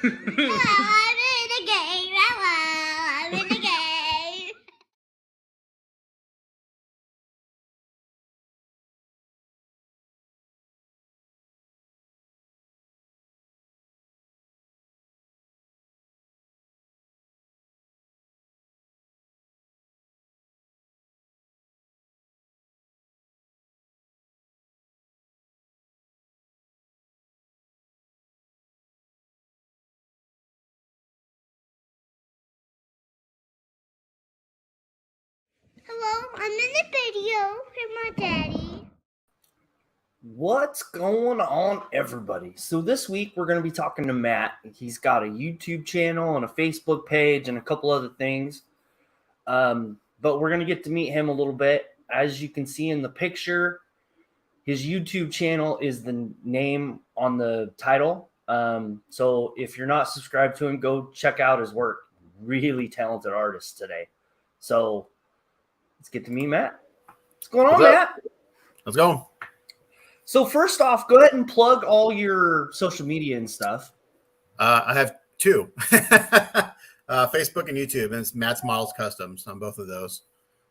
I'm in the game. I'm in the game. Hello, I'm in the video with my daddy. What's going on, everybody? So this week we're going to be talking to Matt. He's got a YouTube channel and a Facebook page and a couple other things. But we're going to get to meet him a little bit. As you can see in the picture, his YouTube channel is the name on the title. So if you're not subscribed to him, go check out his work. Really talented artist today. So let's get to meet Matt. What's going on, Matt? Let's go. So first off, go ahead and plug all your social media and stuff. I have two, Facebook and YouTube, and it's Matt's Models Customs on both of those.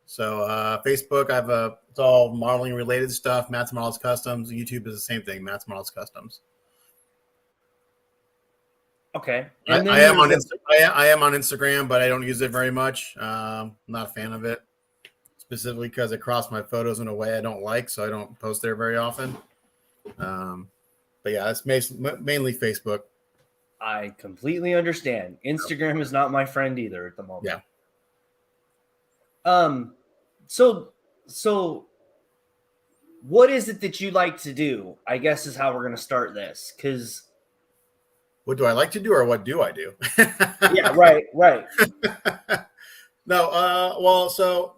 So Facebook, it's all modeling related stuff. Matt's Models Customs. YouTube is the same thing. Matt's Models Customs. Okay. I am on Instagram, but I don't use it very much. I'm not a fan of it, specifically because it crossed my photos in a way I don't like, so I don't post there very often. But yeah, it's mainly Facebook. I completely understand. Instagram is not my friend either at the moment. Yeah. So what is it that you like to do? I guess is how we're going to start this, because what do I like to do, or what do I do? Yeah, right. No, well, so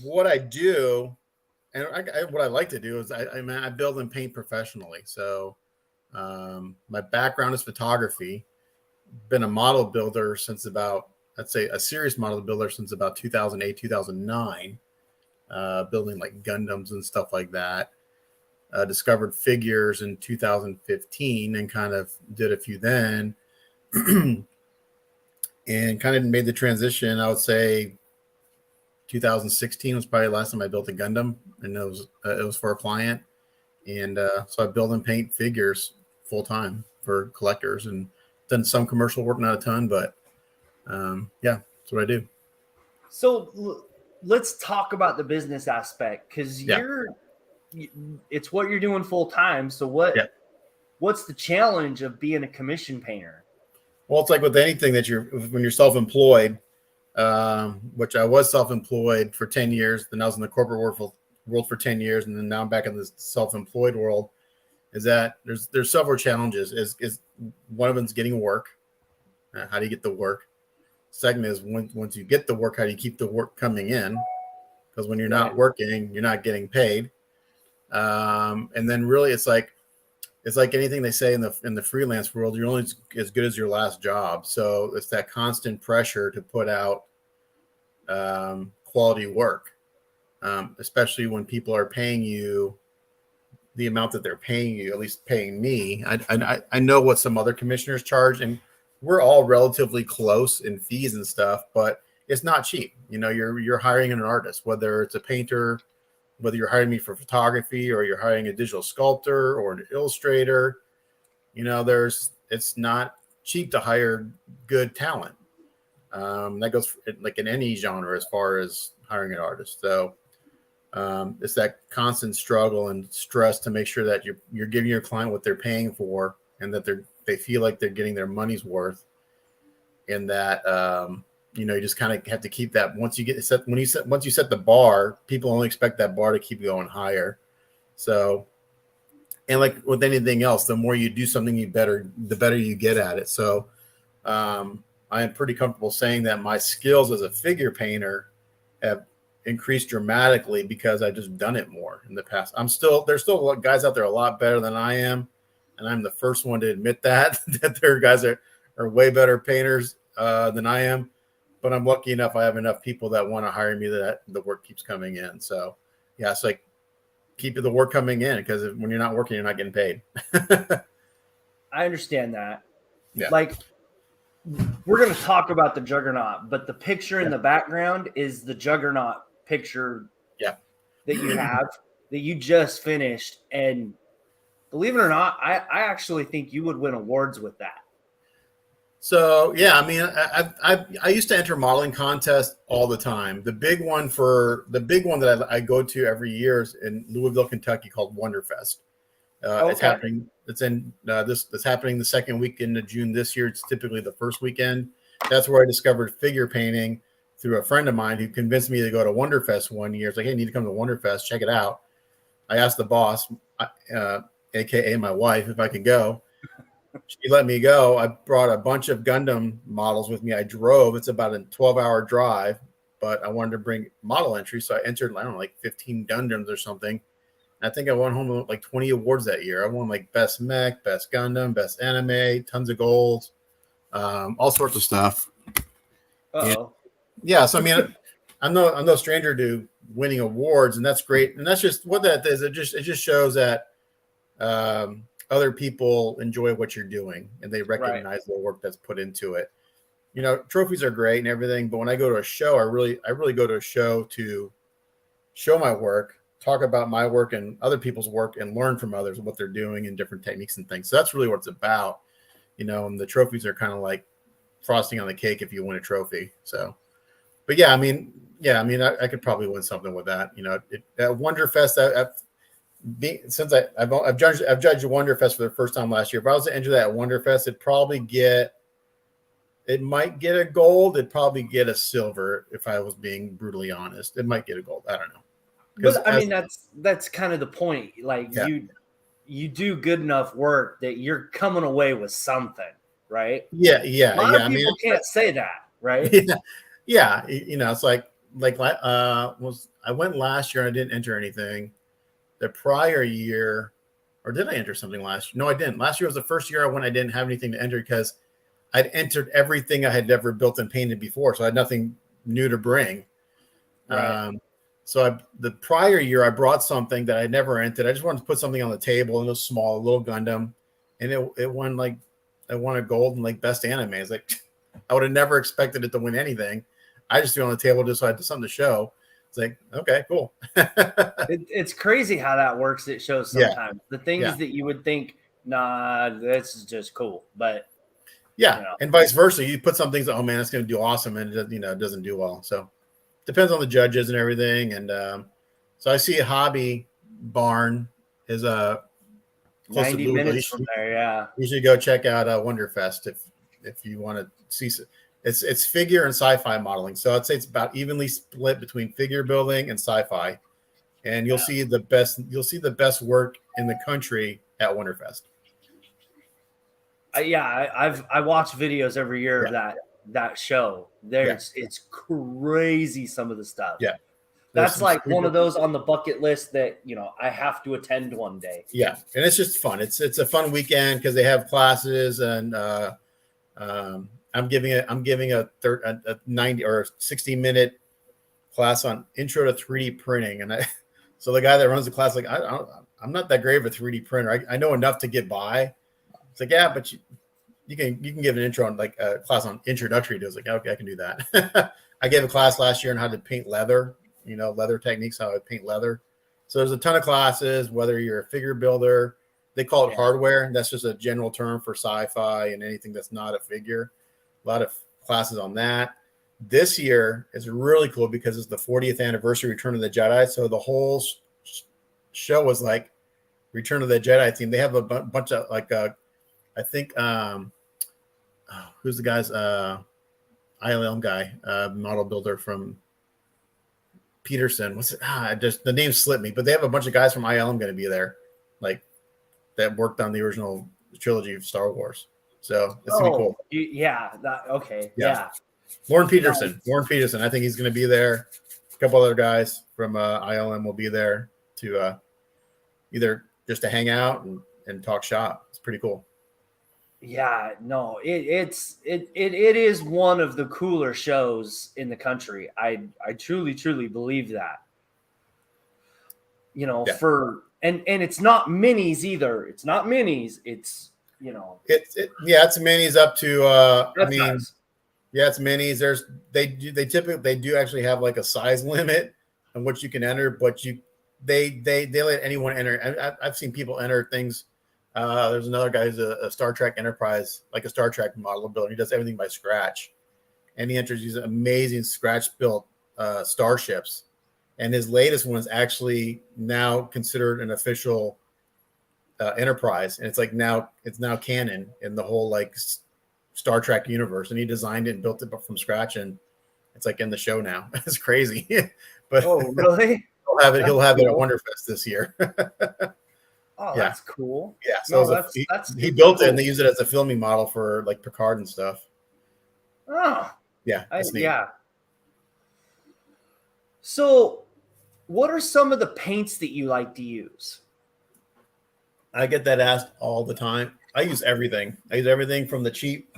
what I do, and what I like to do is I build and paint professionally. So my background is photography. Been a model builder since about, let's say, a serious model builder since about 2008, 2009, building like Gundams and stuff like that. Discovered figures in 2015 and kind of did a few then. And kind of made the transition. I would say 2016 was probably the last time I built a Gundam, and it was for a client. And so I build and paint figures full time for collectors, and done some commercial work, not a ton, but yeah, that's what I do. So let's talk about the business aspect, because it's what you're doing full time. So what's the challenge of being a commission painter? Well, it's like with anything that when you're self-employed, which I was self-employed for 10 years. Then I was in the corporate world for 10 years. And then now I'm back in the self-employed world, is that there's several challenges. Is one of them's getting work. How do you get the work? Second is once you get the work, how do you keep the work coming in? Because when you're not working, you're not getting paid. And then really it's like anything they say in the freelance world, you're only as good as your last job. So it's that constant pressure to put out quality work, especially when people are paying you the amount that they're paying you, at least paying me. I know what some other commissioners charge, and we're all relatively close in fees and stuff, but it's not cheap. You're hiring an artist, whether it's a painter, whether you're hiring me for photography, or you're hiring a digital sculptor or an illustrator. It's not cheap to hire good talent. That goes like in any genre as far as hiring an artist. So it's that constant struggle and stress to make sure that you're giving your client what they're paying for, and that they feel like they're getting their money's worth. And that you just kind of have to keep that. Once you set the bar, people only expect that bar to keep going higher. So, and like with anything else, the more you do something, the better you get at it. So I am pretty comfortable saying that my skills as a figure painter have increased dramatically because I've just done it more in the past. There's still guys out there a lot better than I am, and I'm the first one to admit that there are guys that are way better painters than I am. But I'm lucky enough I have enough people that want to hire me that the work keeps coming in. So yeah, it's like keep the work coming in, because when you're not working, you're not getting paid. I understand that. Yeah. Like, we're going to talk about the Juggernaut, but the picture in the background is the Juggernaut picture that you have, that you just finished. And believe it or not, I actually think you would win awards with that. So yeah, I mean, I used to enter modeling contests all the time. The big one that I go to every year is in Louisville, Kentucky, called Wonderfest. It's happening. It's happening the second weekend of June this year. It's typically the first weekend. That's where I discovered figure painting through a friend of mine who convinced me to go to Wonderfest one year. It's like, hey, you need to come to Wonderfest, check it out. I asked the boss, aka my wife, if I could go. She let me go. I brought a bunch of Gundam models with me. I drove. It's about a 12-hour drive, but I wanted to bring model entry, so I entered, I don't know, like 15 Gundams or something. I think I went home with like 20 awards that year. I won like best mech, best Gundam, best anime, tons of golds, all sorts of stuff. Uh-oh. Yeah, so I mean, I'm no stranger to winning awards, and that's great. And that's just what that is. It just shows that other people enjoy what you're doing, and they recognize the work that's put into it. You know, trophies are great and everything, but when I go to a show, I really go to a show to show my work, talk about my work and other people's work, and learn from others what they're doing and different techniques and things. So that's really what it's about, you know. And the trophies are kind of like frosting on the cake if you win a trophy. So, but yeah, I mean, I could probably win something with that. You know, at Wonderfest, since I've judged Wonderfest for the first time last year. If I was to enter that at Wonderfest, it might get a gold. It'd probably get a silver if I was being brutally honest. It might get a gold. I don't know. But I mean, that's kind of the point. Like you do good enough work that you're coming away with something, right? Yeah. A lot of people can't say that, right? Yeah. You know, it's like I went last year and I didn't enter anything. The prior year, or did I enter something last year? No, I didn't. Last year was the first year I went. I didn't have anything to enter because I'd entered everything I had ever built and painted before, so I had nothing new to bring. Right. The prior year, I brought something that I never entered. I just wanted to put something on the table, and it was small, a little Gundam, and it won a gold and like best anime. It's like I would have never expected it to win anything. I just threw it on the table just so I had something to show. It's like, okay, cool. It's crazy how that works. It shows sometimes the things that you would think, nah, this is just cool, but and vice versa. You put some things, oh man, it's going to do awesome, and it doesn't do well. So depends on the judges and everything. And so I see a Hobby Barn is close 90 to minutes from there. Yeah, you should go check out Wonderfest if you want to see. It's figure and sci-fi modeling, so I'd say it's about evenly split between figure building and sci-fi, and you'll see the best work in the country at Wonderfest. I watch videos every year of that show. It's crazy, some of the stuff. Yeah, that's like one of those on the bucket list that I have to attend one day. Yeah, and it's just fun. It's a fun weekend because they have classes, and I'm giving a 90 or 60-minute class on intro to 3D printing, and so the guy that runs the class like I'm not that great of a 3D printer. I know enough to get by. It's like, yeah, but you can give an intro on like a class on introductory to it. It's like, okay, I can do that. I gave a class last year on how to paint leather, leather techniques, how to paint leather. So there's a ton of classes, whether you're a figure builder, they call it hardware. That's just a general term for sci-fi and anything that's not a figure. A lot of classes on that. This year is really cool because it's the 40th anniversary Return of the Jedi. So the whole show was like Return of the Jedi theme. They have a bunch of like I think who's the guy's ILM guy, model builder from Peterson. What's it? Just the name slipped me, but they have a bunch of guys from ILM going to be there, like that worked on the original trilogy of Star Wars. So it's gonna be cool. Yeah. Lauren Peterson. I think he's going to be there. A couple other guys from ILM will be there to either just to hang out and talk shop. It's pretty cool. Yeah, no, it is one of the cooler shows in the country. I truly believe that. For and it's not minis either. It's not minis. It's It's minis up to That's nice. yeah, it's minis. They do actually have like a size limit on what you can enter, but they let anyone enter. I've seen people enter things. There's another guy who's a Star Trek Enterprise, like a Star Trek model builder. He does everything by scratch, and he enters these amazing scratch built starships. And his latest one is actually now considered an official Enterprise, and it's now canon in the whole like Star Trek universe. And he designed it and built it from scratch, and it's like in the show now. It's crazy, but oh, really? He'll have it at Wonderfest this year. Oh, yeah. That's cool. Yeah, so no, he built it and they use it as a filming model for like Picard and stuff. Oh, yeah, yeah. So, what are some of the paints that you like to use? I get that asked all the time. I use everything. I use everything from the cheap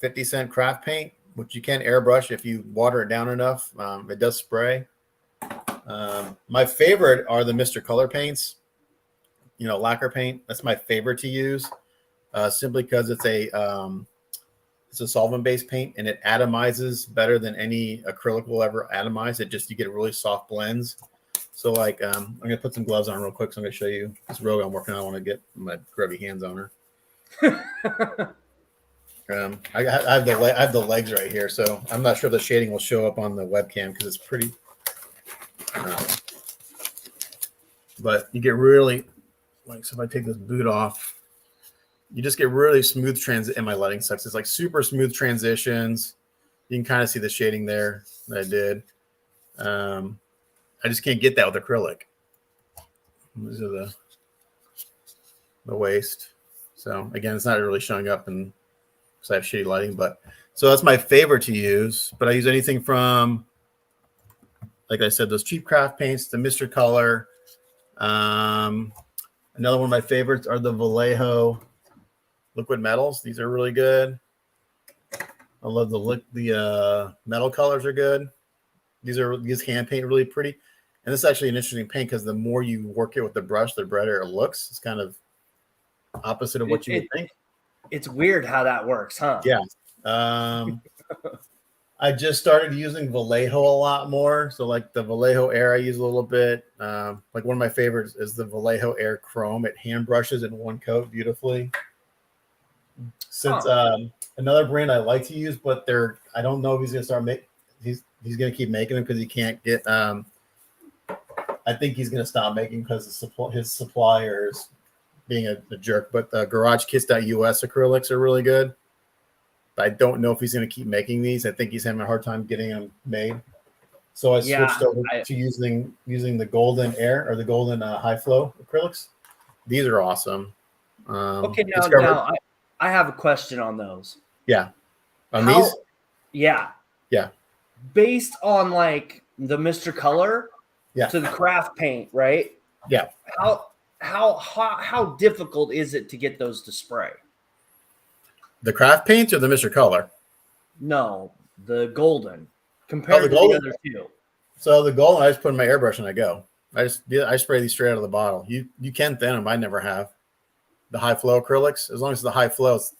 50-cent craft paint, which you can airbrush if you water it down enough. It does spray. My favorite are the Mr. Color paints, lacquer paint. That's my favorite to use, simply because it's a solvent-based paint and it atomizes better than any acrylic will ever atomize. You get really soft blends. So like, I'm going to put some gloves on real quick. So I'm going to show you this rogue I'm working on. I want to get my grubby hands on her. I have the legs right here. So I'm not sure the shading will show up on the webcam because it's pretty. But you get really, like, so if I take this boot off, you just get really smooth and my lighting sucks. It's like super smooth transitions. You can kind of see the shading there that I did. I just can't get that with acrylic. These are the waist. So again, it's not really showing up because I have shitty lighting, but so that's my favorite to use. But I use anything from, like I said, those cheap craft paints, the Mr. Color. Another one of my favorites are the Vallejo liquid metals. These are really good. I love the metal colors are good. These hand paint really pretty. And this is actually an interesting paint because the more you work it with the brush, the better it looks. It's kind of opposite of what you would think. It's weird how that works, huh? Yeah. I just started using Vallejo a lot more. So like the Vallejo Air I use a little bit. Like one of my favorites is the Vallejo Air Chrome. It hand brushes in one coat beautifully. Since another brand I like to use, but I don't know if he's gonna start he's gonna keep making them because he can't get I think he's gonna stop making because his suppliers being a jerk. But the GarageKits.us acrylics are really good. But I don't know if he's going to keep making these. I think he's having a hard time getting them made. So I switched over to using the Golden Air or the Golden High Flow acrylics. These are awesome. Okay, now I have a question on those. Yeah. On these? Yeah. Yeah. Based on like the Mr. Color to the craft paint, right? Yeah. How difficult is it to get those to spray? The craft paints or the Mr. Color? No, the golden compared to the other two. So the golden, I just put in my airbrush and I go. I spray these straight out of the bottle. You can thin them. I never have. The high flow acrylics, as long as the high flow is,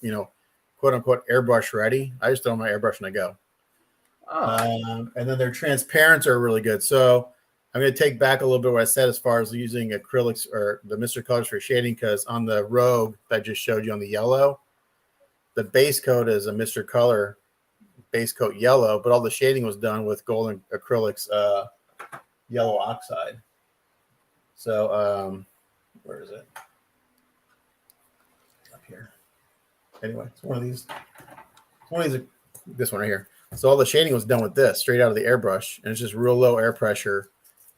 quote unquote airbrush ready, I just throw my airbrush and I go. And then their transparents are really good. So I'm going to take back a little bit what I said as far as using acrylics or the Mr. Colors for shading, because on the Rogue that I just showed you on the yellow, the base coat is a Mr. Color base coat yellow, but all the shading was done with golden acrylics yellow oxide. So where is it? Up here. Anyway, it's one of these. This one right here. So all the shading was done with this straight out of the airbrush, and it's just real low air pressure,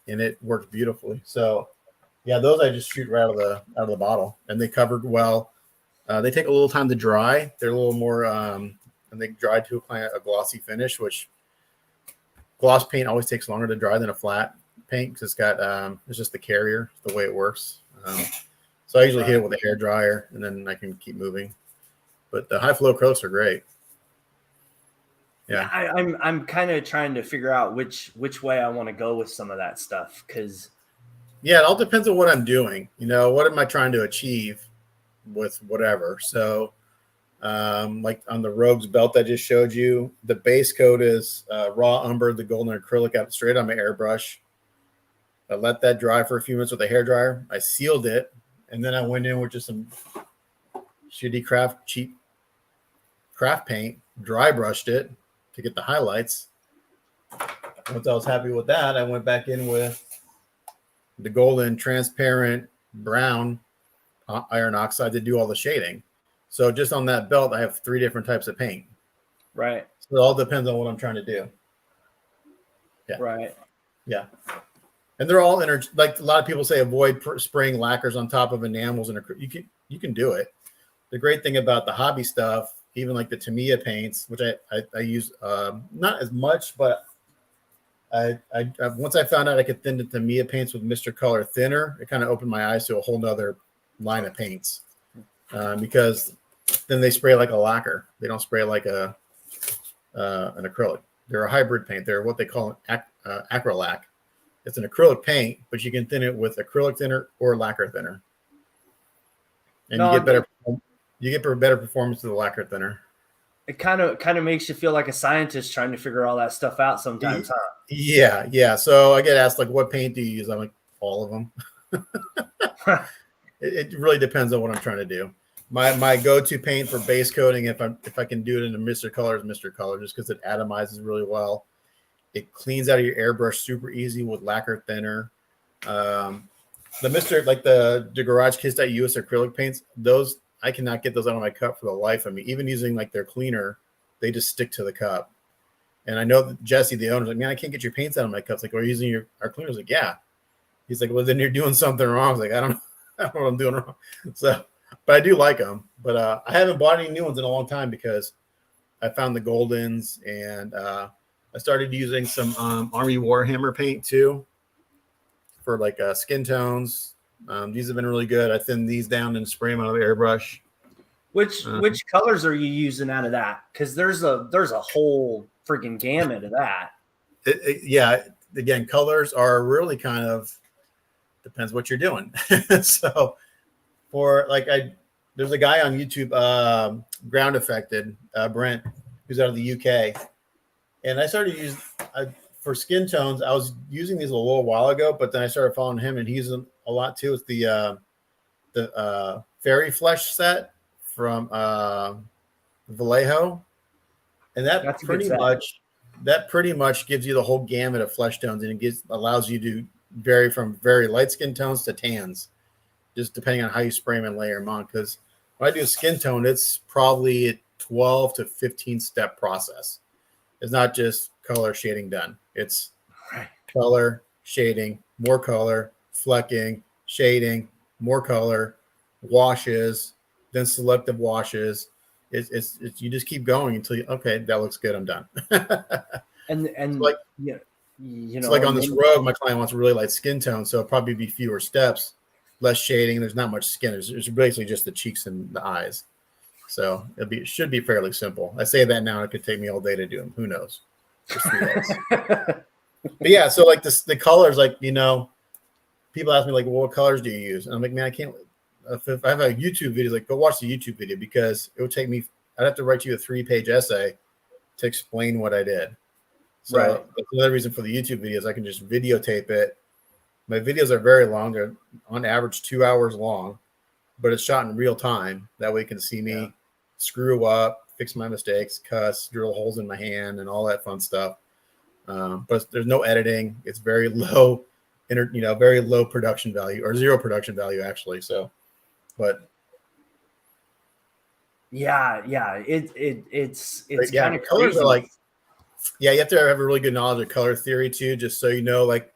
and it worked beautifully. So yeah, those I just shoot right out of the bottle, and they covered well. They take a little time to dry. They're a little more, and they dry to a glossy finish, which gloss paint always takes longer to dry than a flat paint because it's just the carrier, the way it works. So I usually hit it with a hair dryer, and then I can keep moving. But the high flow acrylics are great. Yeah, I'm kind of trying to figure out which way I want to go with some of that stuff because. Yeah, it all depends on what I'm doing. What am I trying to achieve? with whatever. So like on the Rogues belt I just showed you, the base coat is raw umber, the golden acrylic out straight on my airbrush. I let that dry for a few minutes with a hair dryer. I sealed it, and then I went in with just some shitty cheap craft paint, dry brushed it to get the highlights. Once I was happy with that, I went back in with the golden transparent brown iron oxide to do all the shading. So just on that belt, I have 3 different types of paint. Right. So it all depends on what I'm trying to do. Yeah. Right. Yeah. And they're all like a lot of people say, avoid spraying lacquers on top of enamels, and you can do it. The great thing about the hobby stuff, even like the Tamiya paints, which I use not as much, but I once I found out I could thin the Tamiya paints with Mr. Color thinner, it kind of opened my eyes to a whole nother line of paints, because then they spray like a lacquer. They don't spray like an acrylic. They're a hybrid paint. They're what they call an acrylac. It's an acrylic paint, but you can thin it with acrylic thinner or lacquer thinner, and you get better performance with the lacquer thinner. It kind of makes you feel like a scientist trying to figure all that stuff out sometimes, huh? Yeah. So I get asked like, "What paint do you use?" I'm like, all of them. It really depends on what I'm trying to do. My go-to paint for base coating, if I can do it in a Mr. Color, is Mr. Color, just because it atomizes really well. It cleans out of your airbrush super easy with lacquer thinner. The garage kits that use acrylic paints, those I cannot get those out of my cup for the life of me. Even using like their cleaner, they just stick to the cup. And I know that Jesse, the owner's like, man, I can't get your paints out of my cups. Like, are you using our cleaner? I was like, yeah. He's like, well, then you're doing something wrong. I was like, I don't know what I'm doing wrong. So, but I do like them. But I haven't bought any new ones in a long time because I found the Goldens, and I started using some Army Warhammer paint too for like skin tones. These have been really good. I thin these down and spray them out of the airbrush. Which colors are you using out of that? Because there's a whole freaking gamut of that. Yeah. Again, colors are really kind of depends what you're doing. So for like there's a guy on YouTube, Ground Affected, Brent, who's out of the UK. And I started using for skin tones. I was using these a little while ago, but then I started following him, and he's a lot too. It's the Fairy Flesh set from Vallejo, and that pretty much gives you the whole gamut of flesh tones, and it allows you to vary from very light skin tones to tans, just depending on how you spray them and layer them on. Because when I do a skin tone, it's probably a 12 to 15 step process. It's not just color shading done. It's color, shading, more color, flecking, shading, more color, washes, then selective washes. It's you just keep going until okay, that looks good, I'm done. and it's like, yeah, you know, it's like on this Rogue, my client wants a really light skin tone, so it'll probably be fewer steps, less shading. There's not much skin. It's basically just the cheeks and the eyes. So it should be fairly simple. I say that now, it could take me all day to do them. Who knows? Just 3 days. But yeah, so like the colors, like, you know, people ask me like, well, what colors do you use? And I'm like, man, I can't. If I have a YouTube video, like, go watch the YouTube video, because it would take me. I'd have to write you a 3-page essay to explain what I did. So that's another reason for the YouTube videos. I can just videotape it. My videos are very long. They're on average 2 hours long, but it's shot in real time. That way you can see me screw up, fix my mistakes, cuss, drill holes in my hand, and all that fun stuff. But there's no editing. It's very low, very low production value, or zero production value actually. So, but yeah, it's kind of colors crazy. are like, you have to have a really good knowledge of color theory too, just so you know, like,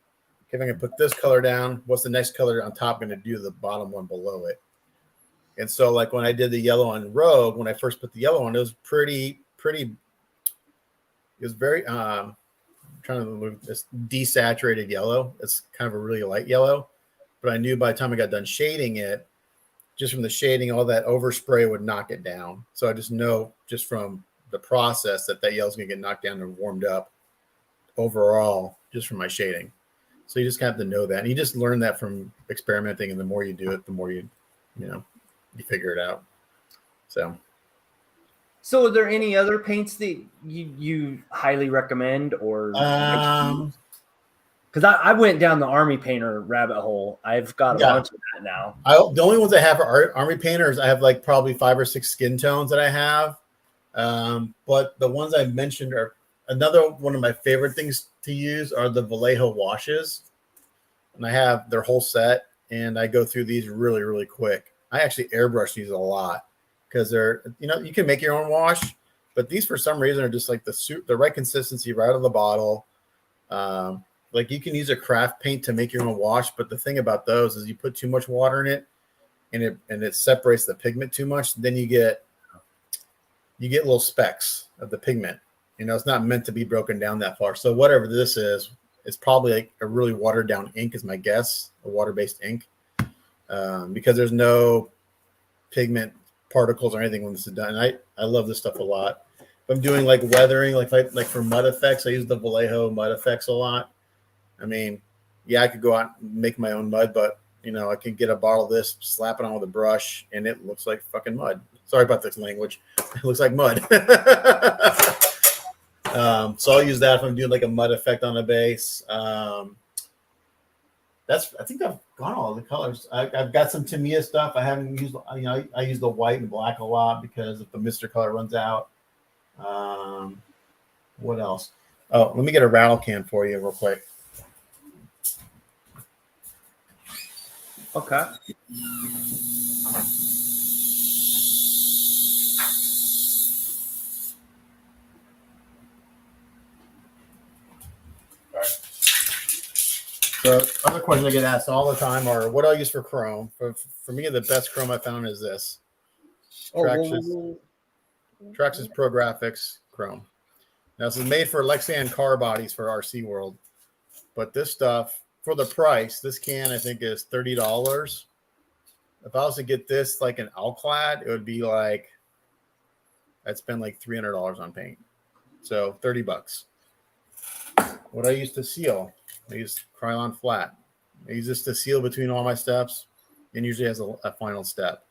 if I can put this color down, what's the next color on top going to do to the bottom one below it? And so, like, when I did the yellow on Rogue, when I first put the yellow on, it was pretty. It was very trying to look this desaturated yellow. It's kind of a really light yellow, but I knew by the time I got done shading it, just from the shading, all that overspray would knock it down. So I just know just from the process that yellow's going to get knocked down and warmed up overall, just from my shading. So you just have to know that, and you just learn that from experimenting. And the more you do it, the more you you figure it out. So are there any other paints that you highly recommend or? Because I went down the Army Painter rabbit hole. I've got a bunch of that now. The only ones I have are Army Painters. I have like probably 5 or 6 skin tones that I have. But the ones I mentioned are another one of my favorite things to use are the Vallejo washes. And I have their whole set, and I go through these really, really quick. I actually airbrush these a lot because they're, you can make your own wash, but these for some reason are just like the right consistency right out of the bottle. Like you can use a craft paint to make your own wash, but the thing about those is you put too much water in it, and it separates the pigment too much. Then you get little specks of the pigment. It's not meant to be broken down that far. So whatever this is, it's probably like a really watered down ink is my guess, a water-based ink, because there's no pigment particles or anything when this is done. I love this stuff a lot. If I'm doing like weathering, like for mud effects, I use the Vallejo mud effects a lot. I mean, yeah, I could go out and make my own mud, but I can get a bottle of this, slap it on with a brush, and it looks like fucking mud. Sorry about this language. It looks like mud. So I'll use that if I'm doing like a mud effect on a base. I think I've gone all the colors. I've got some Tamiya stuff. I haven't used, I use the white and black a lot because if the Mr. color runs out. What else? Oh, let me get a rattle can for you real quick. Okay. The other questions I get asked all the time are, what do I use for chrome? For me, the best chrome I found is this. Traxxas Pro Graphics Chrome. Now, this is made for Lexan car bodies for RC World. But this stuff, for the price, this can, I think, is $30. If I was to get this like an Alclad, it would be like, I'd spend like $300 on paint. So $30. What I use to seal, I use Krylon flat. I use this to seal between all my steps, and usually has a final step.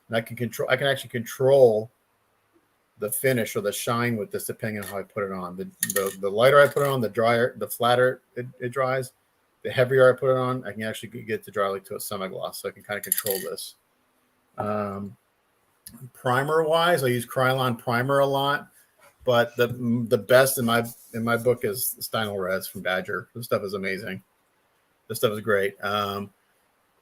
And I can actually control the finish or the shine with this depending on how I put it on. The lighter I put it on, the flatter it dries. The heavier I put it on, I can actually get it to dry like to a semi-gloss, so I can kind of control this. Primer wise, I use Krylon primer a lot, but the best in my book is Stynylrez Res from Badger. This stuff is amazing. This stuff is great.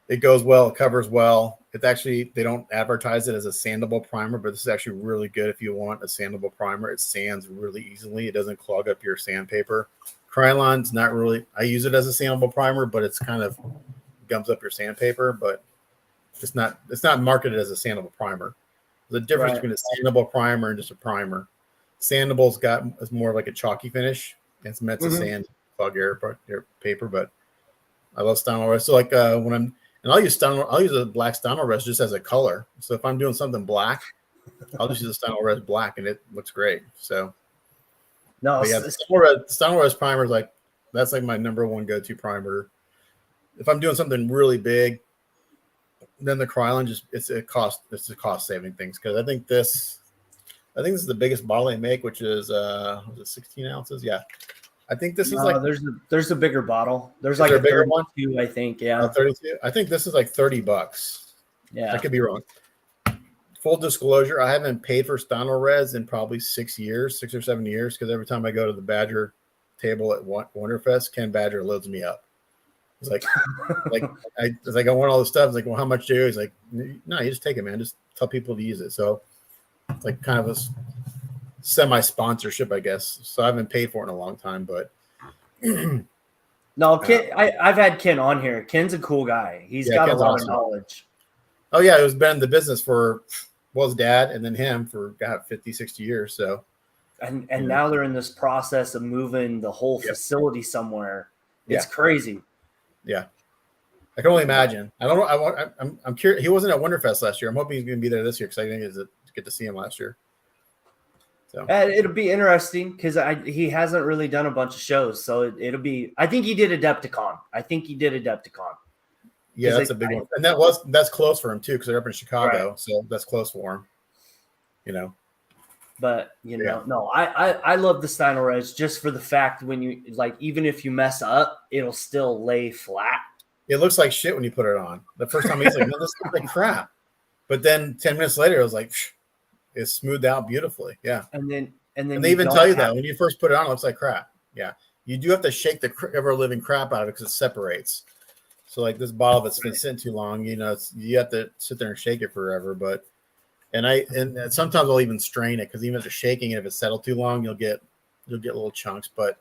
It goes well, it covers well. It's actually, they don't advertise it as a sandable primer, but this is actually really good if you want a sandable primer. It sands really easily. It doesn't clog up your sandpaper. Krylon's not really, I use it as a sandable primer, but it's kind of gums up your sandpaper, but it's not marketed as a sandable primer. There's a difference between a sandable primer and just a primer. Sandable's is more like a chalky finish. It's meant to sand, clog your paper, but I love Stynylrez. So like I'll use a black Stynylrez just as a color. So if I'm doing something black, I'll just use a Stynylrez black, and it looks great. So no, yeah, the Stynylrez primer is like, that's like my number one go-to primer. If I'm doing something really big, then the Krylon it's a cost saving things, because I think this is the biggest bottle I make, which is was it 16 ounces? Yeah. I think this is like, there's a bigger bottle. There's like a bigger one too, I think. Yeah. 32. I think this is like $30. Yeah. I could be wrong. Full disclosure, I haven't paid for Stynylrez in probably 6 or 7 years, because every time I go to the Badger table at Wonderfest, Ken Badger loads me up. It's like, I want all this stuff. It's like, well, how much do you? He's like, no, you just take it, man. Just tell people to use it. So it's like kind of a semi-sponsorship, I guess. So I haven't paid for it in a long time, but no, Ken, I've had Ken on here. Ken's a cool guy. He's got Ken's a lot of knowledge. Oh yeah, he's been in the business for his dad and then him for 50, 60 years. So and now they're in this process of moving the whole facility somewhere. It's crazy. Yeah. I can only imagine. I don't know. I'm curious. He wasn't at Wonderfest last year. I'm hoping he's going to be there this year, because I didn't get to see him last year. So it'll be interesting, because he hasn't really done a bunch of shows. So it'll be. I think he did Adepticon. Yeah, that's a big one. And that's close for him too, because they're up in Chicago. Right. So that's close for him. You know. But no, I love the Steiner Res just for the fact when you like, even if you mess up, it'll still lay flat. It looks like shit when you put it on. The first time he's like, no, this looks like crap. But then 10 minutes later, it was like, it's smoothed out beautifully. Yeah. And then they even tell you that when you first put it on, it looks like crap. Yeah. You do have to shake the ever living crap out of it because it separates. So like this bottle that's been sitting too long, you have to sit there and shake it forever. But and sometimes I'll even strain it because even if it's shaking it, if it's settled too long, you'll get little chunks. But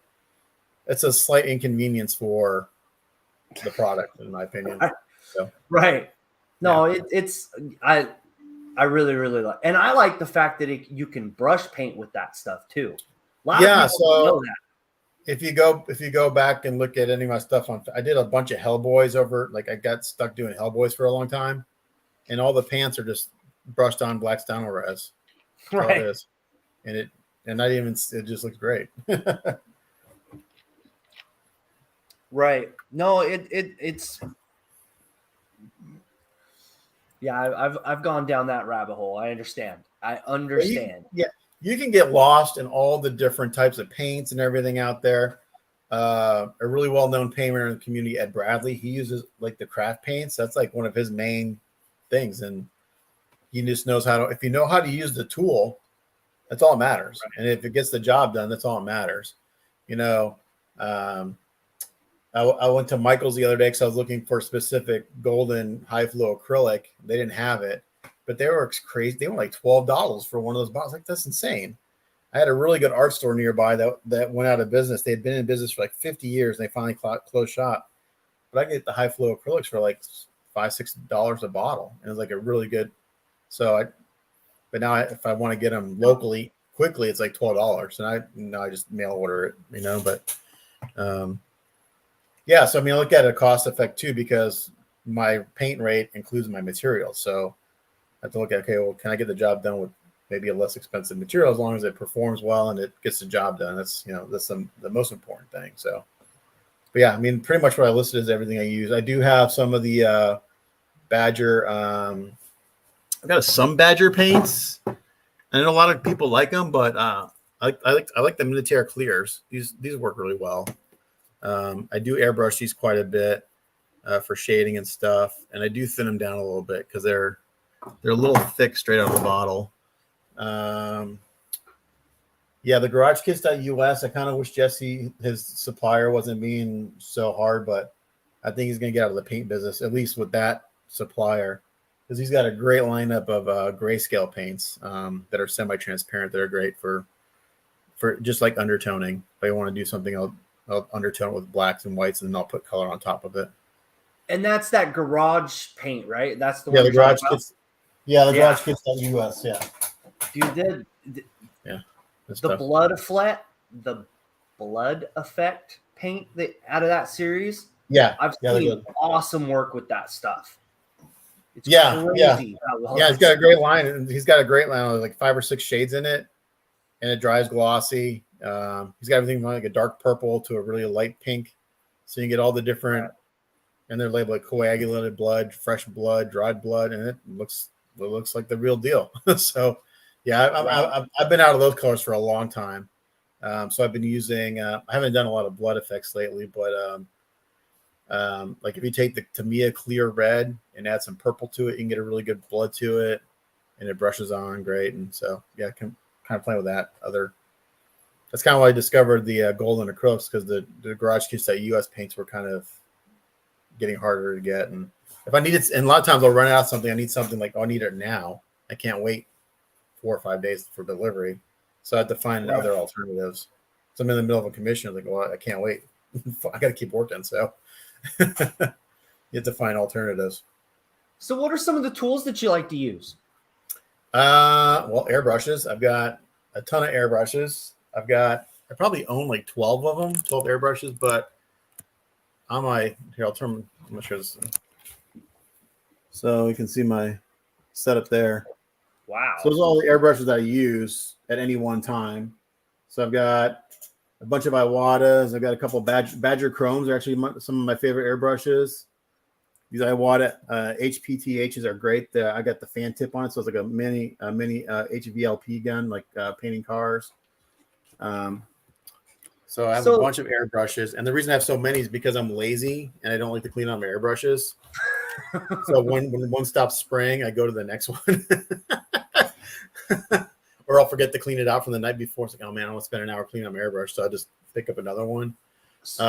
it's a slight inconvenience for the product, in my opinion. So. Right. No, it's I really, really like, and I like the fact that you can brush paint with that stuff too. A lot of people don't know that. If you go back and look at any of my stuff I did a bunch of Hellboys over, like I got stuck doing Hellboys for a long time, and all the pants are just brushed on black Steiner Res. Right. It is. And it just looks great. Right. No, it's yeah, I've gone down that rabbit hole. I understand. You can get lost in all the different types of paints and everything out there. A really well-known painter in the community, Ed Bradley, he uses like the craft paints. That's like one of his main things. And he just knows if you know how to use the tool, that's all that matters. Right. And if it gets the job done, that's all that matters. I went to Michael's the other day because I was looking for a specific golden high flow acrylic. They didn't have it, but they were crazy. They were like $12 for one of those bottles. Like, that's insane. I had a really good art store nearby that went out of business. They had been in business for like 50 years, and they finally closed shop. But I get the high flow acrylics for like $5-6 a bottle, and it was like a really good. But now if I want to get them locally quickly, it's like $12, and I just mail order it, But yeah, so I mean, I look at a cost effect too, because my paint rate includes my materials. So I have to look at, okay, well, can I get the job done with maybe a less expensive material as long as it performs well and it gets the job done? That's the most important thing. So, but yeah, I mean, pretty much what I listed is everything I use. I do have some of the Badger. I've got some Badger paints. I know a lot of people like them, but I like the Militaire Clears. These work really well. I do airbrush these quite a bit for shading and stuff, and I do thin them down a little bit because they're a little thick straight out of the bottle. Yeah, the GarageKits.us. I kind of wish Jesse, his supplier, wasn't being so hard, but I think he's going to get out of the paint business, at least with that supplier, because he's got a great lineup of grayscale paints that are semi-transparent. They're great for just like undertoning. If I want to do something, I'll undertone it with blacks and whites, and then I'll put color on top of it. And that's that garage paint, right? That's the one. The garage kits. Yeah, the GarageKits.us. Yeah. Dude, the blood effect paint out of that series. Yeah, I've seen awesome work with that stuff. It's crazy. Yeah, he's got a great line. He's got a great line with like 5 or 6 shades in it, and it dries glossy. He's got everything from like a dark purple to a really light pink, so you get all the different. And they're labeled like coagulated blood, fresh blood, dried blood, and it looks like the real deal. So, yeah, I've been out of those colors for a long time. So I've been using. I haven't done a lot of blood effects lately, but like if you take the Tamiya Clear Red and add some purple to it, you can get a really good blood to it, and it brushes on great. And so, yeah, I can kind of play with that. That's kind of why I discovered the golden acrylics, because the GarageKits.us paints were kind of getting harder to get. And if I need it, and a lot of times I'll run out of something, I need something like, I need it now. I can't wait 4 or 5 days for delivery. So I have to find other alternatives. So I'm in the middle of a commission. I'm like, well, I can't wait. I got to keep working. So you have to find alternatives. So what are some of the tools that you like to use? Well, airbrushes. I've got a ton of airbrushes. I probably own like 12 of them, 12 airbrushes, but I'm not sure this. So you can see my setup there. Wow. So those are all the airbrushes I use at any one time. So I've got a bunch of Iwatas. I've got a couple Badger Chromes. They're actually some of my favorite airbrushes. These Iwata HPTHs are great. I got the fan tip on it, so it's like a mini HVLP gun, like painting cars. So I have a bunch of airbrushes, and the reason I have so many is because I'm lazy and I don't like to clean out my airbrushes. So when one stops spraying, I go to the next one, or I'll forget to clean it out from the night before. It's like, oh man, I want to spend an hour cleaning out my airbrush, so I just pick up another one. So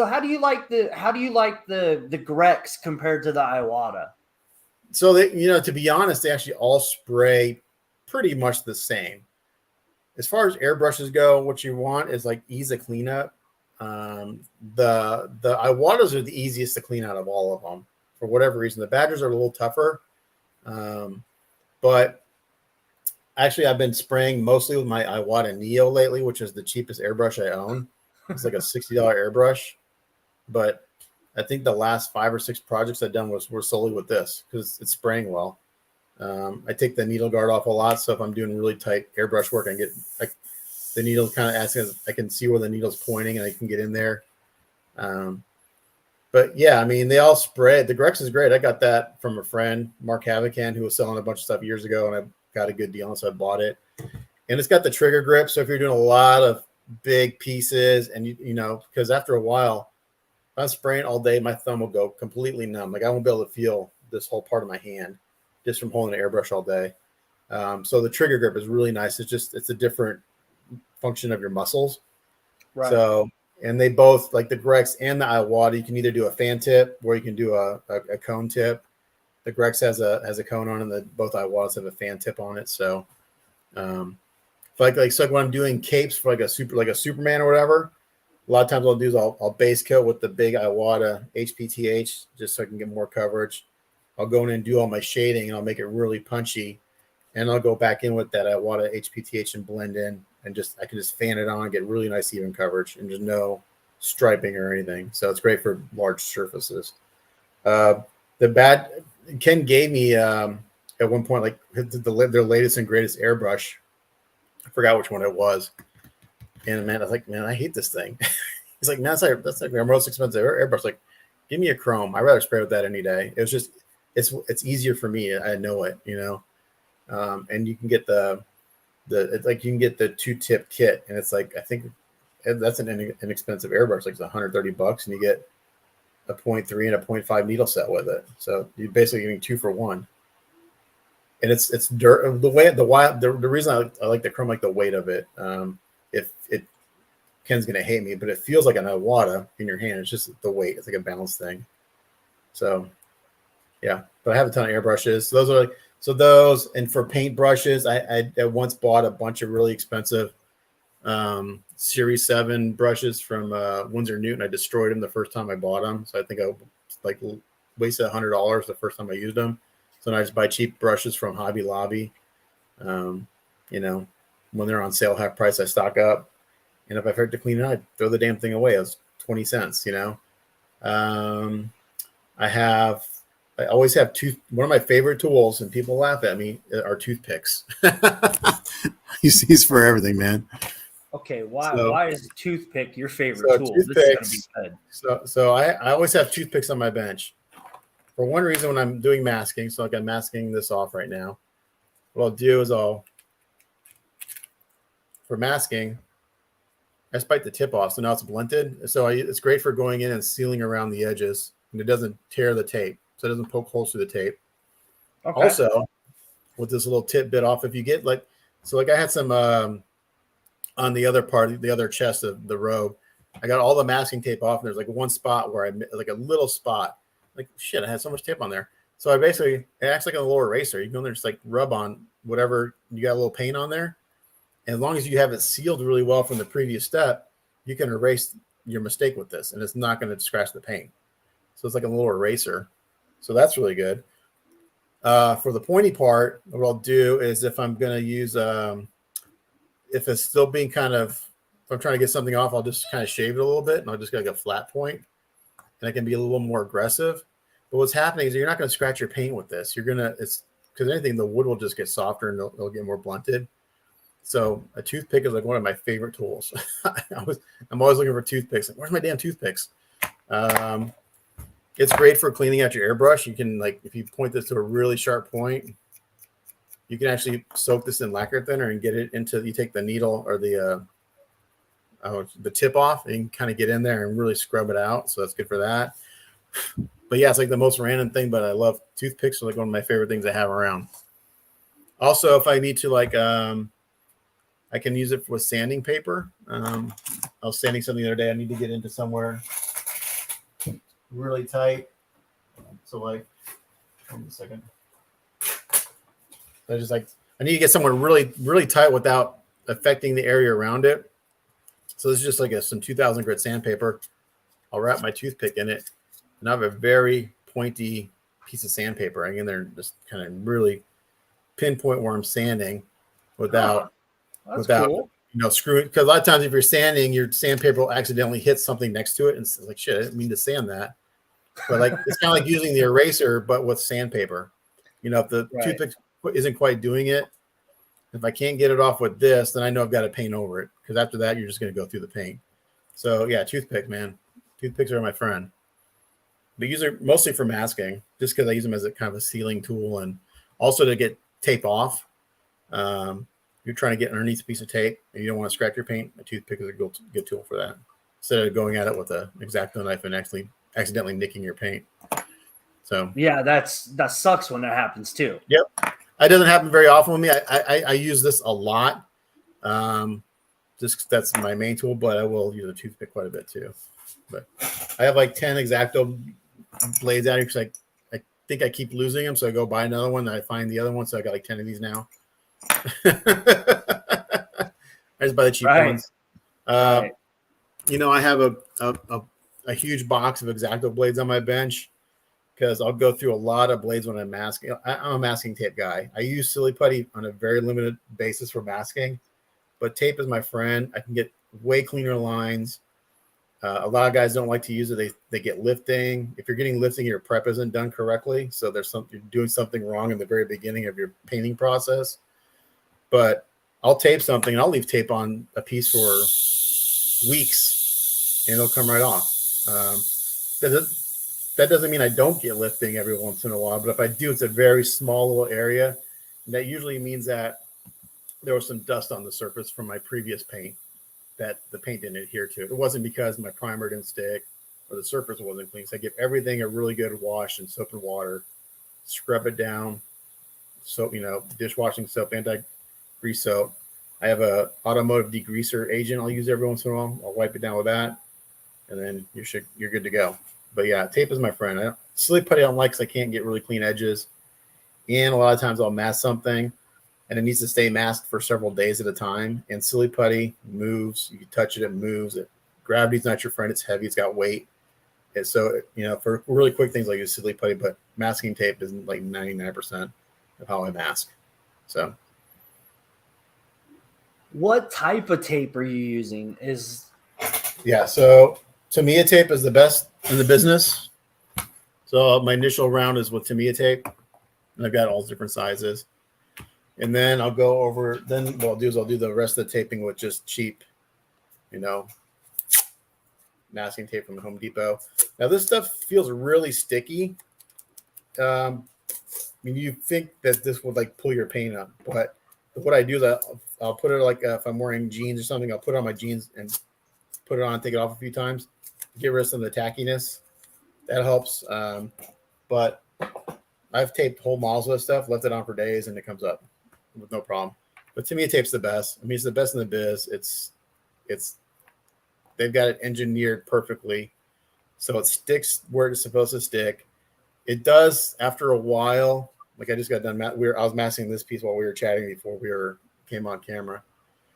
how do you like the Grex compared to the Iwata? So to be honest, they actually all spray pretty much the same. As far as airbrushes go, what you want is like ease of cleanup. The Iwatas are the easiest to clean out of all of them for whatever reason. The Badgers are a little tougher, but actually I've been spraying mostly with my Iwata Neo lately, which is the cheapest airbrush I own. It's like a $60 airbrush, but I think the last 5 or 6 projects I've done were solely with this because it's spraying well. I take the needle guard off a lot, so if I'm doing really tight airbrush work, I get like the needle kind of asking. I can see where the needle's pointing, and I can get in there. But yeah, I mean, they all spray. The Grex is great. I got that from a friend, Mark Havocan, who was selling a bunch of stuff years ago, and I got a good deal, and so I bought it. And it's got the trigger grip, so if you're doing a lot of big pieces, and you know, because after a while, if I'm spraying all day, my thumb will go completely numb. Like I won't be able to feel this whole part of my hand just from holding an airbrush all day. So the trigger grip is really nice. It's a different function of your muscles. Right. So, and they both, like the Grex and the Iwata, you can either do a fan tip or you can do a cone tip. The Grex has a cone on it, and both Iwatas have a fan tip on it. So, like when I'm doing capes for like a Superman or whatever, a lot of times what I'll do is I'll base coat with the big Iwata HPTH just so I can get more coverage. I'll go in and do all my shading, and I'll make it really punchy, and I'll go back in with that Iwata HPTH and blend in, and I can just fan it on and get really nice even coverage, and just no striping or anything. So it's great for large surfaces. Ken gave me at one point like their latest and greatest airbrush. I forgot which one it was, and man, I was like, man, I hate this thing. He's like, man, that's like our most expensive airbrush. Like, give me a chrome. I'd rather spray with that any day. It was just it's easier for me. I know it, you know. And you can get you can get the 2-tip kit, and it's like I think that's an inexpensive airbrush, like it's $130, and you get a 0.3 and a 0.5 needle set with it. So you're basically getting 2 for 1. And it's dirt. The reason I like the chrome, like the weight of it. If it Ken's gonna hate me, but it feels like an Iwata in your hand. It's just the weight. It's like a balance thing. So yeah, but I have a ton of airbrushes. Those, and for paint brushes, I once bought a bunch of really expensive Series 7 brushes from Winsor Newton. I destroyed them the first time I bought them. So I think I wasted $100 the first time I used them. So now I just buy cheap brushes from Hobby Lobby. You know, when they're on sale, half price, I stock up. And if I forget to clean it, I throw the damn thing away. It was 20 cents, you know. I always have one of my favorite tools, and people laugh at me, are toothpicks. Use these for everything, man. Okay, why is a toothpick your favorite tool? This is gonna be good. So I always have toothpicks on my bench. For one reason, when I'm doing masking, so like I'm masking this off right now, what I'll do is for masking, I just bite the tip off, so now it's blunted. So it's great for going in and sealing around the edges, and it doesn't tear the tape. So it doesn't poke holes through the tape. Okay. Also, with this little tip bit off, if you get like I had some on the other chest of the robe, I got all the masking tape off, and there's like one spot where like a little spot. Like shit, I had so much tape on there. So it acts like a little eraser. You can go in there, just like rub on whatever you got a little paint on there. And as long as you have it sealed really well from the previous step, you can erase your mistake with this, and it's not going to scratch the paint. So it's like a little eraser. So that's really good. For the pointy part, what I'll do is if I'm going to use, if it's still being if I'm trying to get something off, I'll just kind of shave it a little bit, and I'll just get like a flat point, and I can be a little more aggressive. But what's happening is you're not going to scratch your paint with this. It's because anything, the wood will just get softer and it'll get more blunted. So a toothpick is like one of my favorite tools. I'm always looking for toothpicks. Like, where's my damn toothpicks? It's great for cleaning out your airbrush. You can, like, if you point this to a really sharp point, you can actually soak this in lacquer thinner and get it into. You take the needle or the tip off, and you can kind of get in there and really scrub it out. So that's good for that. But yeah, it's like the most random thing, but I love toothpicks. Are like one of my favorite things I have around. Also, if I need to, like, I can use it with sanding paper. I was sanding something the other day. I need to get into somewhere really tight. So, like, hold on a second. I just, like, I need to get somewhere really, really tight without affecting the area around it. So this is just like some 2000 grit sandpaper. I'll wrap my toothpick in it, and I have a very pointy piece of sandpaper. I get in there and just kind of really pinpoint where I'm sanding without Cool. Screwing. Because a lot of times if you're sanding, your sandpaper will accidentally hit something next to it, and it's like, shit, I didn't mean to sand that. But like, it's kind of like using the eraser, but with sandpaper. If the toothpick isn't quite doing it, if I can't get it off with this, then I know I've got to paint over it, because after that, you're just going to go through the paint. So yeah, toothpick, man. Toothpicks are my friend. But use it mostly for masking, just because I use them as a kind of a sealing tool, and also to get tape off. You're trying to get underneath a piece of tape and you don't want to scratch your paint. A toothpick is a good tool for that, instead of going at it with an X-Acto knife and accidentally nicking your paint. So yeah, that sucks when that happens too. Yep, it doesn't happen very often with me. I use this a lot. Just that's my main tool, but I will use a toothpick quite a bit too. But I have like 10 X-Acto blades out here because I think I keep losing them, so I go buy another one. And I find the other one, so I got like 10 of these now. I just buy the cheap ones. I have a huge box of X-Acto blades on my bench, because I'll go through a lot of blades when I'm masking. I'm a masking tape guy. I use silly putty on a very limited basis for masking, but tape is my friend. I can get way cleaner lines. A lot of guys don't like to use it. They get lifting. If you're getting lifting, your prep isn't done correctly, so you're doing something wrong in the very beginning of your painting process. But I'll tape something, and I'll leave tape on a piece for weeks, and it'll come right off. That doesn't mean I don't get lifting every once in a while, but if I do, it's a very small little area. And that usually means that there was some dust on the surface from my previous paint that the paint didn't adhere to. It wasn't because my primer didn't stick or the surface wasn't clean. So I give everything a really good wash in soap and water, scrub it down. Soap, dishwashing soap, anti-grease soap. I have a automotive degreaser agent I'll use every once in a while. I'll wipe it down with that, and then you're good to go. But yeah, tape is my friend. Silly putty I don't like because I can't get really clean edges, and a lot of times I'll mask something, and it needs to stay masked for several days at a time. And silly putty moves. You can touch it, it moves. Gravity's not your friend. It's heavy. It's got weight. And so for really quick things, I use silly putty, but masking tape is like 99% of how I mask. So. What type of tape are you using? So Tamiya tape is the best in the business. So my initial round is with Tamiya tape, and I've got all different sizes. And then I'll go over. Then what I'll do is I'll do the rest of the taping with just cheap, masking tape from Home Depot. Now this stuff feels really sticky. You think that this would like pull your paint up, but what I do is I'll put it like if I'm wearing jeans or something, I'll put it on my jeans and put it on, take it off a few times, get rid of some of the tackiness. That helps. But I've taped whole models with stuff, left it on for days, and it comes up with no problem. But to me, tape's the best. It's the best in the biz. They've got it engineered perfectly, so it sticks where it's supposed to stick. It does after a while. Like I just got done. I was masking this piece while we were chatting before we came on camera.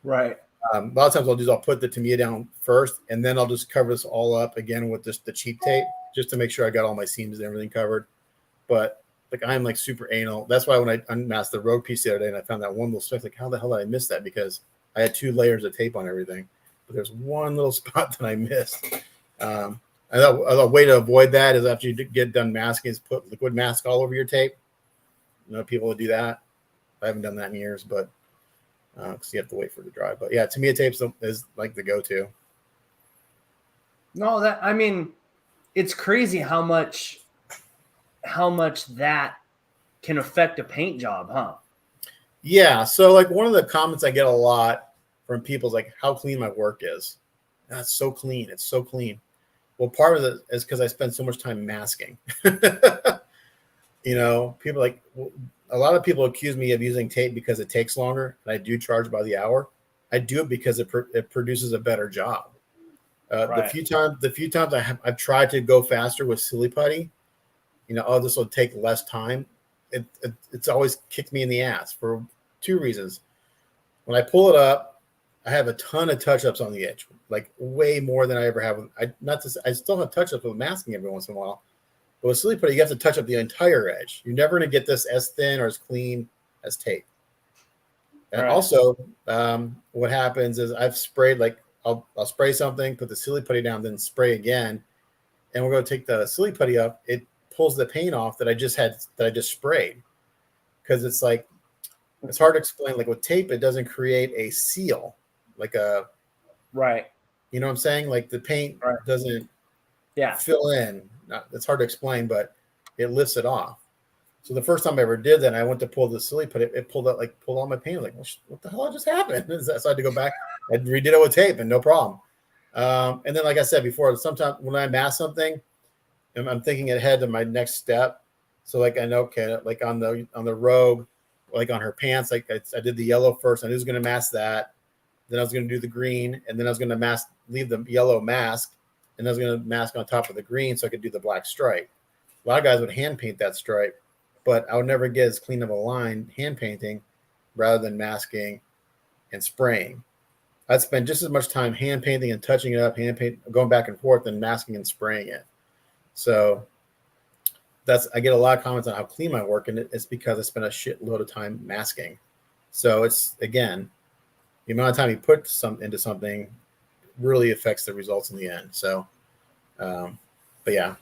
Right. A lot of times I'll put the Tamiya down first, and then I'll just cover this all up again with just the cheap tape, just to make sure I got all my seams and everything covered. But like I'm like super anal. That's why when I unmasked the rogue piece the other day and I found that one little speck, like how the hell did I miss that? Because I had 2 layers of tape on everything, but there's one little spot that I missed. And a way to avoid that is after you get done masking is put liquid mask all over your tape. People will do that. I haven't done that in years, but because you have to wait for it to dry. But yeah, Tamiya tape is like the go-to. No, it's crazy how much that can affect a paint job, huh? Yeah. So like one of the comments I get a lot from people is like how clean my work is. That's so clean. It's so clean. Well, part of it is because I spend so much time masking. People like a lot of people accuse me of using tape because it takes longer, and I do charge by the hour. I do it because it produces a better job. The Right. few times I've tried to go faster with silly putty, this will take less time. It's always kicked me in the ass for two reasons. When I pull it up, I have a ton of touch-ups on the edge, like way more than I ever have. I still have touch-ups with masking every once in a while, but with silly putty, you have to touch up the entire edge. You're never going to get this as thin or as clean as tape. And Right. also, what happens is I've sprayed I'll spray something, put the silly putty down, then spray again, and we're going to take the silly putty up. It pulls the paint off that I just sprayed, because it's hard to explain. Like with tape, it doesn't create a seal, like a Right. you know what I'm saying? Like the paint doesn't Yeah. fill in. It's hard to explain, but it lifts it off. So the first time I ever did that, I went to pull the silly putty. It pulled all my paint. Like, what the hell just happened? So I had to go back. I redid it with tape, and no problem. And then, like I said before, sometimes when I mask something, I'm thinking ahead to my next step. So like I know, okay, like on the Rogue, like on her pants, like I did the yellow first. I was going to mask that. Then I was going to do the green, and then I was going to leave the yellow mask, and I was going to mask on top of the green so I could do the black stripe. A lot of guys would hand paint that stripe, but I would never get as clean of a line hand painting rather than masking and spraying. I'd spend just as much time hand painting and touching it up, going back and forth, than masking and spraying it. So I get a lot of comments on how clean my work, and it's because I spend a shitload of time masking. So it's, again, the amount of time you put into something really affects the results in the end. So, but yeah,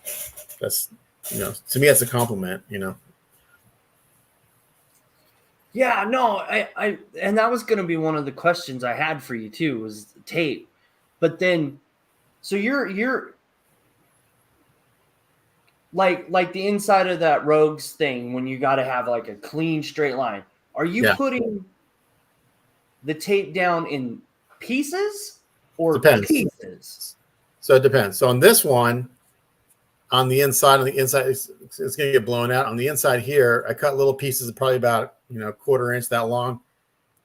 that's, to me, that's a compliment, Yeah, no, I and that was going to be one of the questions I had for you too, was the tape. But then, so you're like the inside of that Rogues thing, when you got to have like a clean straight line. Are you putting the tape down in pieces or Depends. pieces? So it depends. So on this one, on the inside, it's going to get blown out. On the inside here, I cut little pieces of probably about quarter inch that long,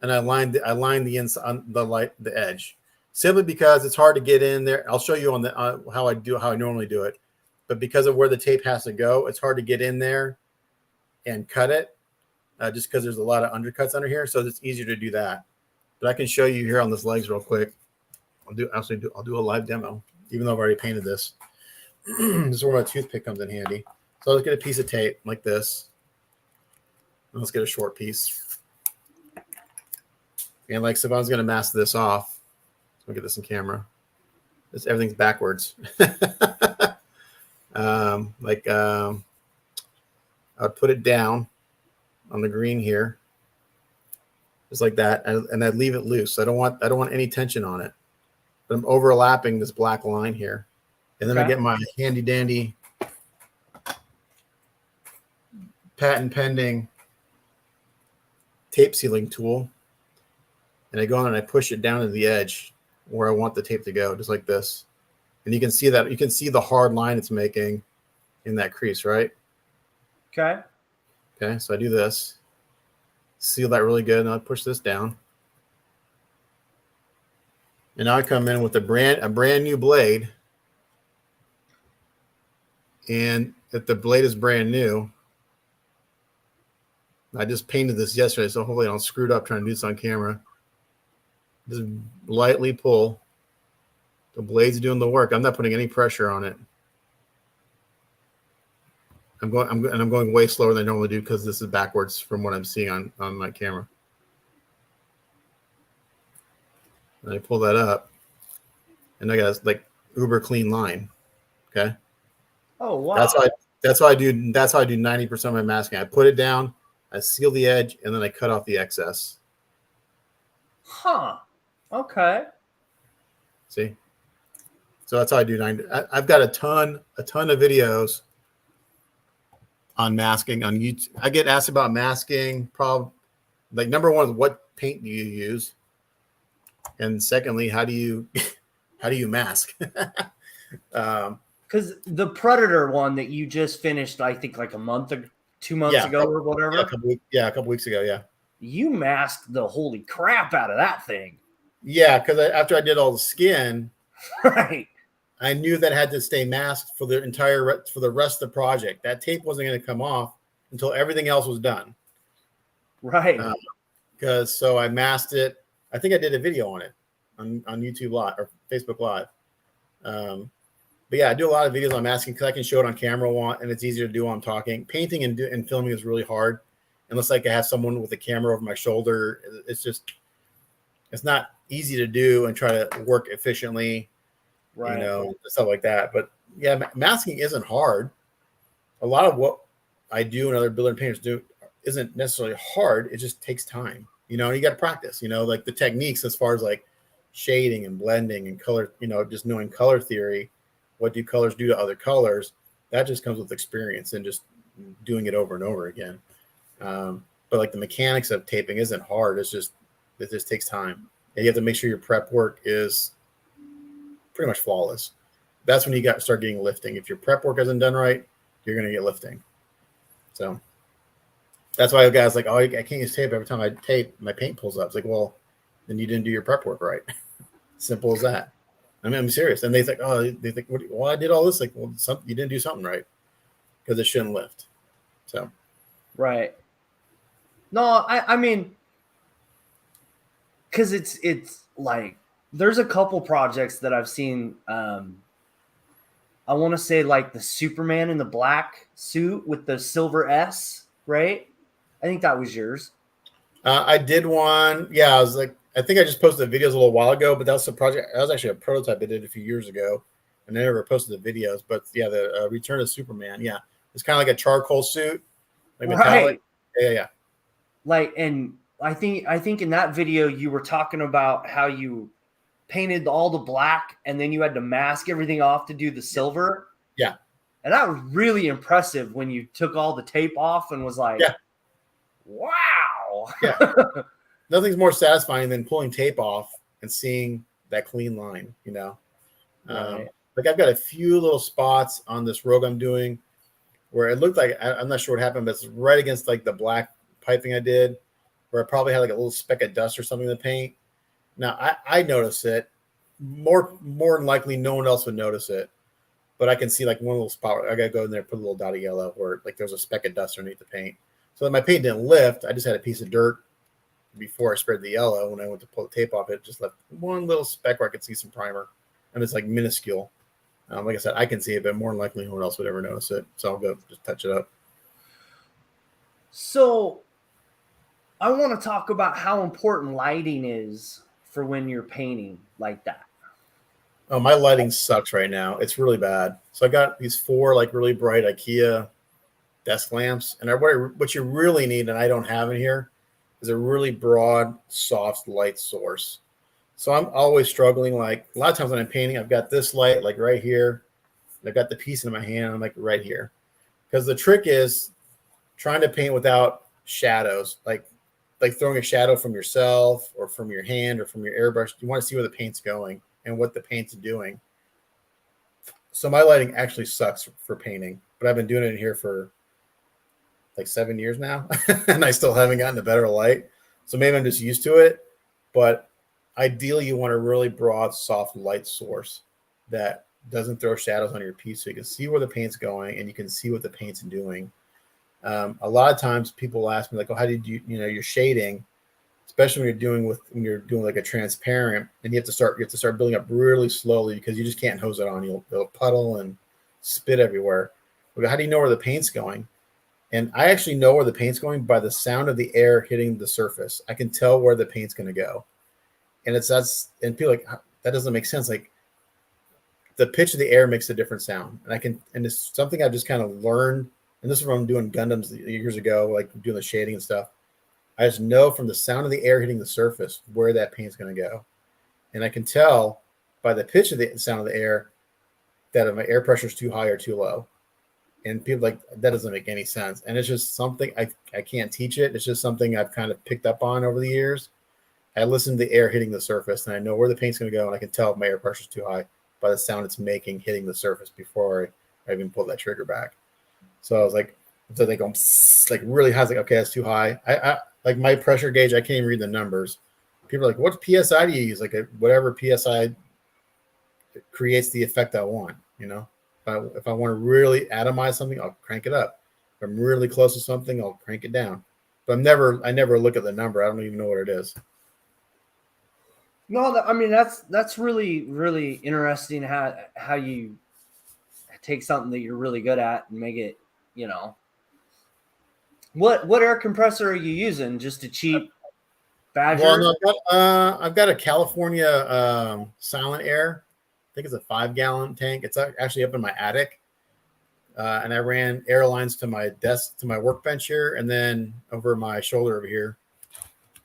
and I lined the inside on the edge, simply because it's hard to get in there. I'll show you on the how I normally do it, but because of where the tape has to go, it's hard to get in there and cut it, just because there's a lot of undercuts under here. So it's easier to do that. But I can show you here on this legs real quick. I'll do a live demo, even though I've already painted this. This is where my toothpick comes in handy. So let's get a piece of tape like this. And let's get a short piece. And like, so if I was going to mask this off, let me get this in camera. Everything's backwards. I'd put it down on the green here, just like that, and I'd leave it loose. I don't want any tension on it. But I'm overlapping this black line here. And then I get my handy dandy patent pending tape sealing tool, and I go on and I push it down to the edge where I want the tape to go, just like this. And you can see the hard line it's making in that crease, right? Okay. So I do this, seal that really good, and I push this down. And now I come in with a brand new blade. And if the blade is brand new, I just painted this yesterday, so hopefully I don't screw it up trying to do this on camera. Just lightly pull. The blade's doing the work. I'm not putting any pressure on it. I'm going way slower than I normally do because this is backwards from what I'm seeing on my camera. And I pull that up, and I got a uber clean line. Okay. Oh wow. That's how I do 90% of my masking. I put it down, I seal the edge, and then I cut off the excess. Huh. Okay. See? So that's how I do I've got a ton of videos on masking on YouTube. I get asked about masking. Like number one, what paint do you use? And secondly, how do you mask? Because the Predator one that you just finished, I think like 2 months ago or whatever. A couple weeks ago. Yeah. You masked the holy crap out of that thing. Yeah, because after I did all the skin, Right. I knew that I had to stay masked for the rest of the project. That tape wasn't going to come off until everything else was done. Right. So I masked it. I think I did a video on it on YouTube Live or Facebook Live. But yeah, I do a lot of videos on masking because I can show it on camera and it's easier to do while I'm talking. Painting and filming is really hard unless like I have someone with a camera over my shoulder. It's not easy to do and try to work efficiently, right. Stuff like that. But yeah, masking isn't hard. A lot of what I do and other builder and painters do isn't necessarily hard. It just takes time. You got to practice, like the techniques as far as like shading and blending and color, just knowing color theory. What do colors do to other colors? That just comes with experience and just doing it over and over again. But like the mechanics of taping isn't hard. It just takes time. And you have to make sure your prep work is pretty much flawless. That's when you start getting lifting. If your prep work isn't done right, you're going to get lifting. So that's why the guy's like, oh, I can't use tape. Every time I tape, my paint pulls up. It's like, well, then you didn't do your prep work right. Simple as that. I mean, I'm serious. And they think, well, I did all this. Like, well, you didn't do something right because it shouldn't lift. So, right. No, I mean, because it's like there's a couple projects that I've seen. I want to say like the Superman in the black suit with the silver S, right? I think that was yours. I did one. Yeah, I think I just posted the videos a little while ago, but that was a project. That was actually a prototype I did a few years ago, and I never posted the videos. But yeah, the Return of Superman. Yeah, it's kind of like a charcoal suit, like metallic. Right. Yeah. Like, and I think in that video you were talking about how you painted all the black and then you had to mask everything off to do the silver. Yeah, and that was really impressive when you took all the tape off and was like, wow. Yeah. Nothing's more satisfying than pulling tape off and seeing that clean line, Right. Like I've got a few little spots on this rogue I'm doing where it looked like, I'm not sure what happened, but it's right against like the black piping I did, where I probably had like a little speck of dust or something in the paint. Now I notice it more than likely no one else would notice it, but I can see like one little spot where I got to go in there and put a little dot of yellow where like there's a speck of dust underneath the paint. So that my paint didn't lift. I just had a piece of dirt before I spread the yellow. When I went to pull the tape off, it just left one little speck where I could see some primer, and it's like minuscule. Like I said, I can see it, but more than likely no one else would ever notice it. So I'll go just touch it up. So I want to talk about how important lighting is for when you're painting like that. Oh, my lighting sucks right now. It's really bad. So I got these 4 like really bright IKEA desk lamps, and what you really need, and I don't have in here, is a really broad, soft light source. So I'm always struggling. Like a lot of times when I'm painting, I've got this light like right here. I've got the piece in my hand. I'm like right here. Because the trick is trying to paint without shadows, like throwing a shadow from yourself or from your hand or from your airbrush. You want to see where the paint's going and what the paint's doing. So my lighting actually sucks for painting, but I've been doing it in here for like 7 years now, and I still haven't gotten a better light. So maybe I'm just used to it, but ideally you want a really broad, soft light source that doesn't throw shadows on your piece so you can see where the paint's going and you can see what the paint's doing. A lot of times people ask me like, oh, how did you're shading, especially when you're doing like a transparent, and you have to start building up really slowly because you just can't hose it on. It'll puddle and spit everywhere. But how do you know where the paint's going? And I actually know where the paint's going by the sound of the air hitting the surface. I can tell where the paint's going to go. And and people like, that doesn't make sense. Like the pitch of the air makes a different sound. And it's something I've just kind of learned. And this is when I'm doing Gundams years ago, like doing the shading and stuff. I just know from the sound of the air hitting the surface where that paint's going to go. And I can tell by the pitch of the sound of the air that if my air pressure is too high or too low. And people like that doesn't make any sense. And it's just something I can't teach it. It's just something I've kind of picked up on over the years. I listen to the air hitting the surface, and I know where the paint's going to go, and I can tell if my air pressure is too high by the sound it's making hitting the surface before I even pull that trigger back. So I was like, so they go like really high. I was like, okay, that's too high. I like my pressure gauge. I can't even read the numbers. People are like, what PSI do you use? Like whatever PSI creates the effect I want, you know. If I want to really atomize something, I'll crank it up. If I'm really close to something, I'll crank it down. But I never look at the number. I don't even know what it is. No, I mean that's really, really interesting how you take something that you're really good at and make it, you know. What air compressor are you using? Just a cheap Badger? Well, no, I've got a California Silent Air. I think it's a 5-gallon tank. It's actually up in my attic. And I ran air lines to my desk, to my workbench here, and then over my shoulder over here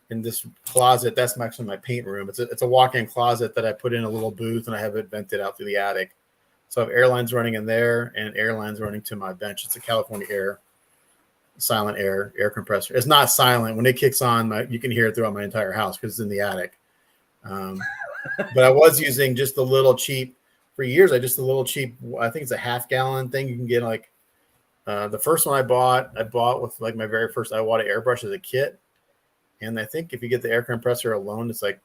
in this closet. That's actually my paint room. It's a walk-in closet that I put in a little booth, and I have it vented out through the attic. So I have air lines running in there and air lines running to my bench. It's a California Air Silent Air compressor. It's not silent. When it kicks on, you can hear it throughout my entire house because it's in the attic. But I was using just a little cheap for years. I think it's a 1/2-gallon thing. You can get like the first one I bought with like my very first Iwata airbrush as a kit. And I think if you get the air compressor alone, it's like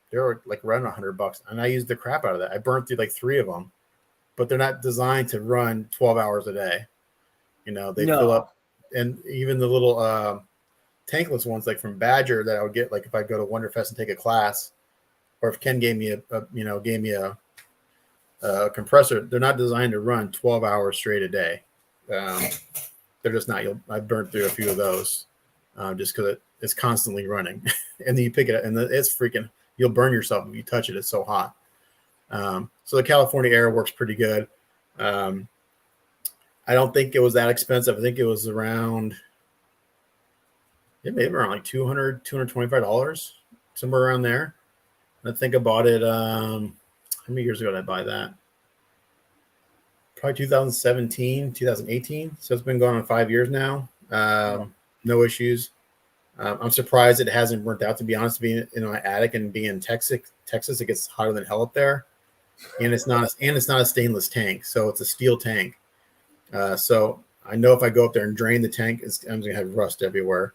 they're like around $100. And I used the crap out of that. I burnt through like 3 of them, but they're not designed to run 12 hours a day. You know, they fill up, and even the little tankless ones like from Badger that I would get like if I go to Wonderfest and take a class. Or if Ken gave me a compressor, they're not designed to run 12 hours straight a day. They're just not. I burned through a few of those just because it's constantly running, and then you pick it up, and it's freaking. You'll burn yourself if you touch it. It's so hot. So the California Air works pretty good. I don't think it was that expensive. I think it was around. It may have been around like $200, $225, somewhere around there. I think I bought it. How many years ago did I buy that? Probably 2017, 2018. So it's been going on 5 years now. No issues. I'm surprised it hasn't burnt out. To be honest, being in my attic and being in Texas, it gets hotter than hell up there. And it's not a stainless tank, so it's a steel tank. So I know if I go up there and drain the tank, I'm gonna have rust everywhere.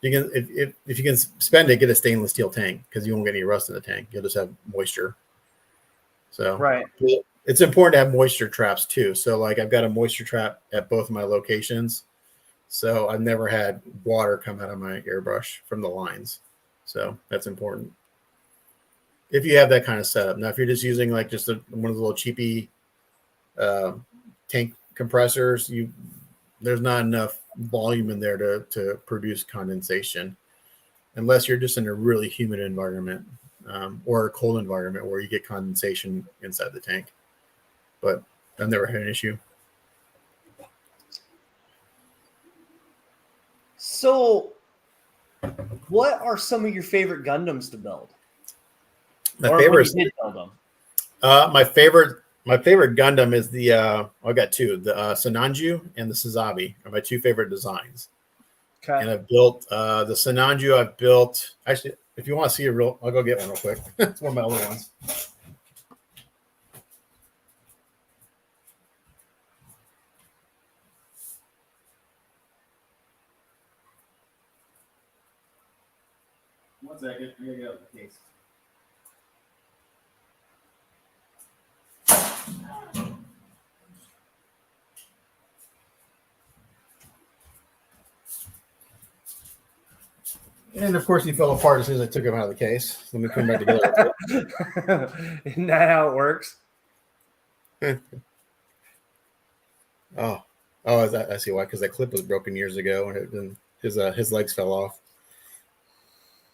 You can, if you can spend it, get a stainless steel tank because you won't get any rust in the tank. You'll just have moisture. So right, it's important to have moisture traps too. So like I've got a moisture trap at both of my locations. So I've never had water come out of my airbrush from the lines. So that's important. If you have that kind of setup. Now, if you're just using like just one of the little cheapy tank compressors, there's not enough volume in there to produce condensation unless you're just in a really humid environment or a cold environment where you get condensation inside the tank. But I've never had an issue. So what are some of your favorite Gundams to build? My favorite Gundam is the I got 2, the Sinanju and the Sazabi are my 2 favorite designs. Okay. And I've built the Sinanju. I've built, actually, if you want to see I'll go get one real quick. It's one of my other ones. One second, I gotta get out the case. And of course, he fell apart as soon as I took him out of the case. Let me put him back together. Isn't that how it works? I see why. Because that clip was broken years ago, and his legs fell off.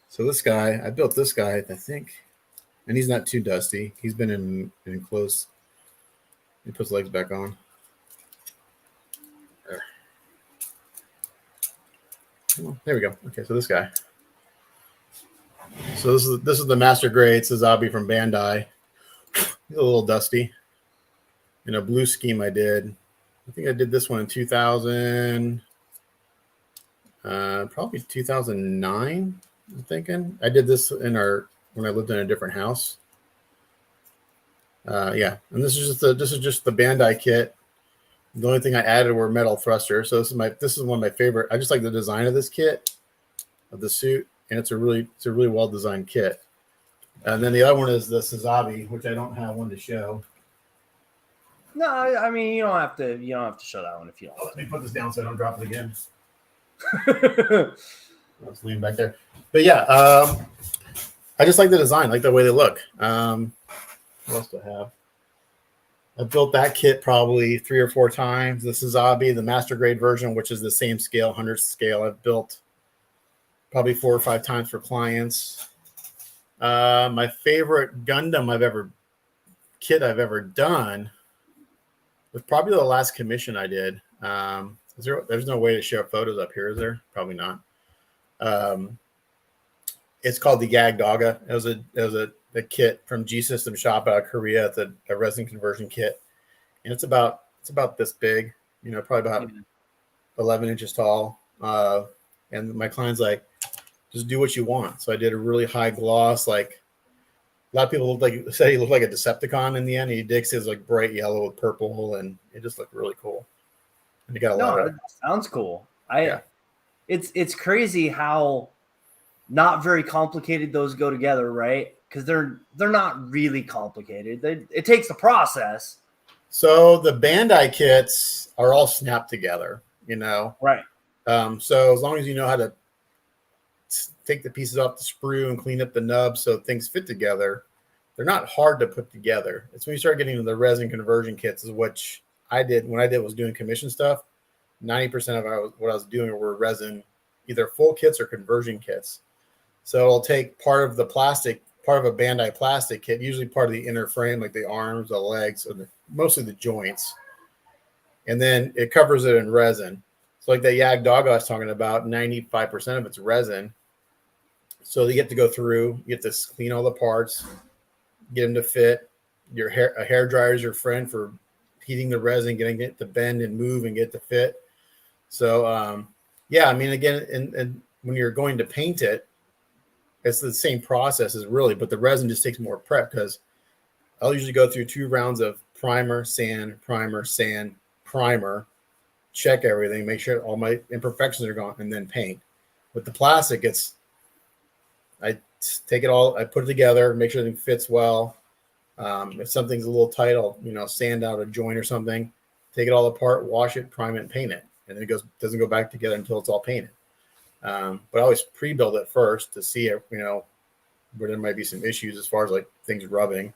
So this guy, I built this guy, I think, and he's not too dusty. He's been in close. He puts legs back on. There we go. Okay, so this guy. So this is the master grade Sazabi from Bandai. He's a little dusty. in a blue scheme I did. I think I did this one in 2000, probably 2009. I'm thinking I did this when I lived in a different house. Yeah, and this is just the Bandai kit. The only thing I added were metal thrusters. So this is one of my favorite. I just like the design of this kit, of the suit, and it's a really well designed kit. And then the other one is the Suzabi, which I don't have one to show. No, I mean you don't have to show that one if you don't. Let me put this down so I don't drop it again. Want. Let's lean back there. But yeah, I just like the design, like the way they look. What else do I have? I've built that kit probably 3 or 4 times. The Suzabi, the master grade version, which is the same scale, 100th scale, I've built probably 4 or 5 times for clients. My favorite Gundam kit I've ever done was probably the last commission I did. There's no way to share photos up here, is there? Probably not. It's called the Yag Dogga. It was a kit from G System Shop out of Korea. It's a resin conversion kit, and it's about this big, probably about 11 inches tall. And my client's like, just do what you want. So I did a really high gloss. Like a lot of people said he looked like a Decepticon in the end. He did his like bright yellow with purple, and it just looked really cool. And you got a lot of. Sounds cool. It's crazy how not very complicated those go together, right? Because they're not really complicated. It takes a process. So the Bandai kits are all snapped together, Right. So as long as you know how to take the pieces off the sprue and clean up the nub so things fit together, they're not hard to put together. It's when you start getting into the resin conversion kits, is which I did when I was doing commission stuff. 90% of what I was doing were resin, either full kits or conversion kits. So it'll take part of a Bandai plastic kit, usually part of the inner frame, like the arms, the legs, or mostly the joints. And then it covers it in resin. So like that Yag Dog I was talking about, 95% of it's resin. So you get to go through, you get to clean all the parts, get them to fit. A hair dryer is your friend for heating the resin, getting it to bend and move and get to fit. So, yeah, I mean, again, and when you're going to paint it, it's the same process as really, but the resin just takes more prep because I'll usually go through 2 rounds of primer, sand, primer, check everything, make sure all my imperfections are gone, and then paint. With the plastic, I take it all, I put it together, make sure everything fits well. If something's a little tight, I'll sand out a joint or something, take it all apart, wash it, prime it, and paint it, and then it doesn't go back together until it's all painted. But I always pre-build it first to see if, where there might be some issues as far as like things rubbing.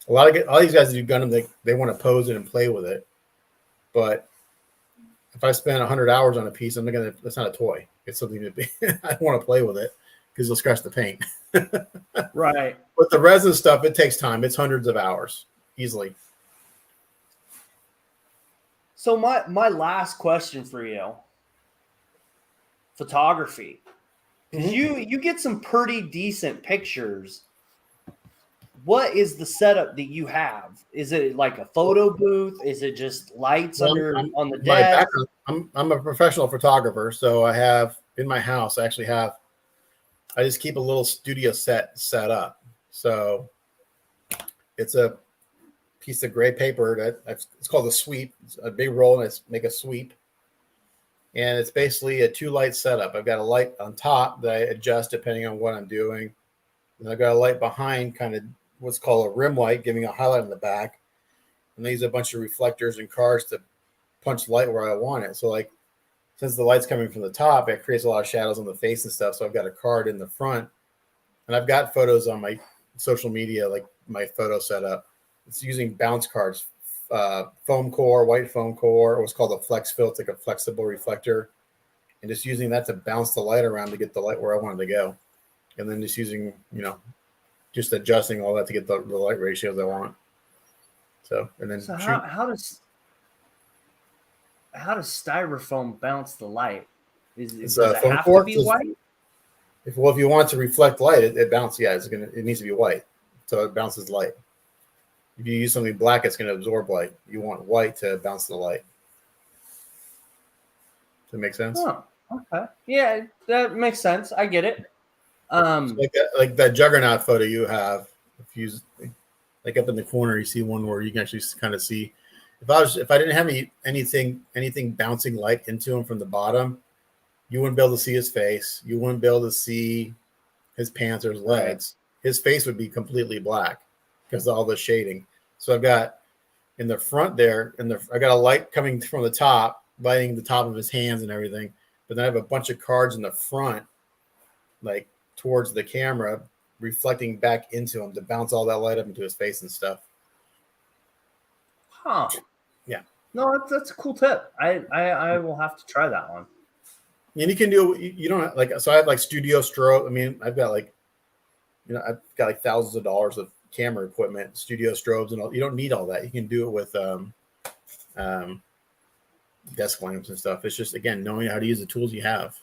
All these guys that do Gundam, they want to pose it and play with it, but if I spend 100 hours on a piece, that's not a toy. It's something that I want to play with it because you'll scratch the paint. Right. But the resin stuff, it takes time. It's hundreds of hours easily. So my last question for you, photography. Mm-hmm. You get some pretty decent pictures. What is the setup that you have? Is it like a photo booth? Is it just lights on the desk? I'm a professional photographer, so I have in my house. I just keep a little studio set up. So it's a piece of gray paper it's called a sweep. It's a big roll, and make a sweep. And it's basically a 2-light setup. I've got a light on top that I adjust depending on what I'm doing. And I've got a light behind, kind of what's called a rim light, giving a highlight in the back. And I use a bunch of reflectors and cards to punch light where I want it. So like, since the light's coming from the top, it creates a lot of shadows on the face and stuff. So I've got a card in the front, and I've got photos on my social media, like my photo setup. It's using bounce cards, foam core, white foam core, or what's called a flex fill. It's like a flexible reflector, and just using that to bounce the light around to get the light where I want it to go. And then just using, just adjusting all that to get the light ratios I want. So, and then how does styrofoam bounce the light? Does it have to be white? If you want to reflect light, it bounces. Yeah, it needs to be white, so it bounces light. If you use something black, it's going to absorb light. You want white to bounce the light. Does that make sense? Oh, okay. Yeah, that makes sense. I get it. So like that juggernaut photo you have, if you like up in the corner, you see one where you can actually kind of see. If I didn't have anything bouncing light into him from the bottom, you wouldn't be able to see his face. You wouldn't be able to see his pants or his legs. Right. His face would be completely black because of all the shading. So I've got in the front there, I got a light coming from the top, lighting the top of his hands and everything. But then I have a bunch of cards in the front, like towards the camera, reflecting back into him to bounce all that light up into his face and stuff. Huh. Yeah. No, that's a cool tip. I will have to try that one. And you can do, you don't like, so I have like studio strobe. I mean, I've got like, I've got like thousands of dollars of camera equipment, studio strobes, and all. You don't need all that. You can do it with desk lamps and stuff. It's just, again, knowing how to use the tools you have.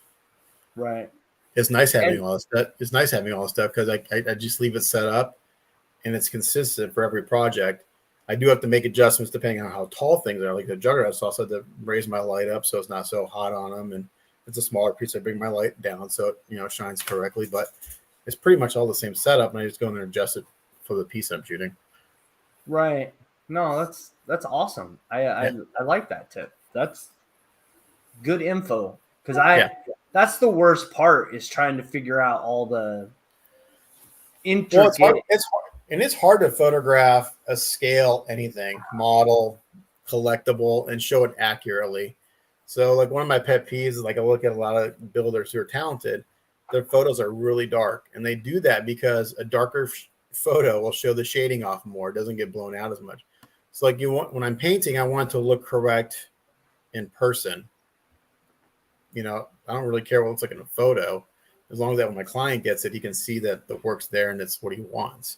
Right. It's nice having all this stuff. It's nice having all this stuff because I just leave it set up and it's consistent for every project. I do have to make adjustments depending on how tall things are. Like the juggernaut, so I also have to raise my light up so it's not so hot on them. And it's a smaller piece. I bring my light down so it shines correctly. But it's pretty much all the same setup, and I just go in there and adjust it for the piece I'm shooting. Right. No, that's awesome. I like that tip. That's good info because that's the worst part is trying to figure out all the intricate. Well, it's hard to photograph a scale anything, model, collectible, and show it accurately. So like one of my pet peeves is like I look at a lot of builders who are talented, their photos are really dark. And they do that because a darker photo will show the shading off more. It doesn't get blown out as much. So like when I'm painting, I want it to look correct in person. I don't really care what it looks like in a photo. As long as that when my client gets it, he can see that the work's there and it's what he wants.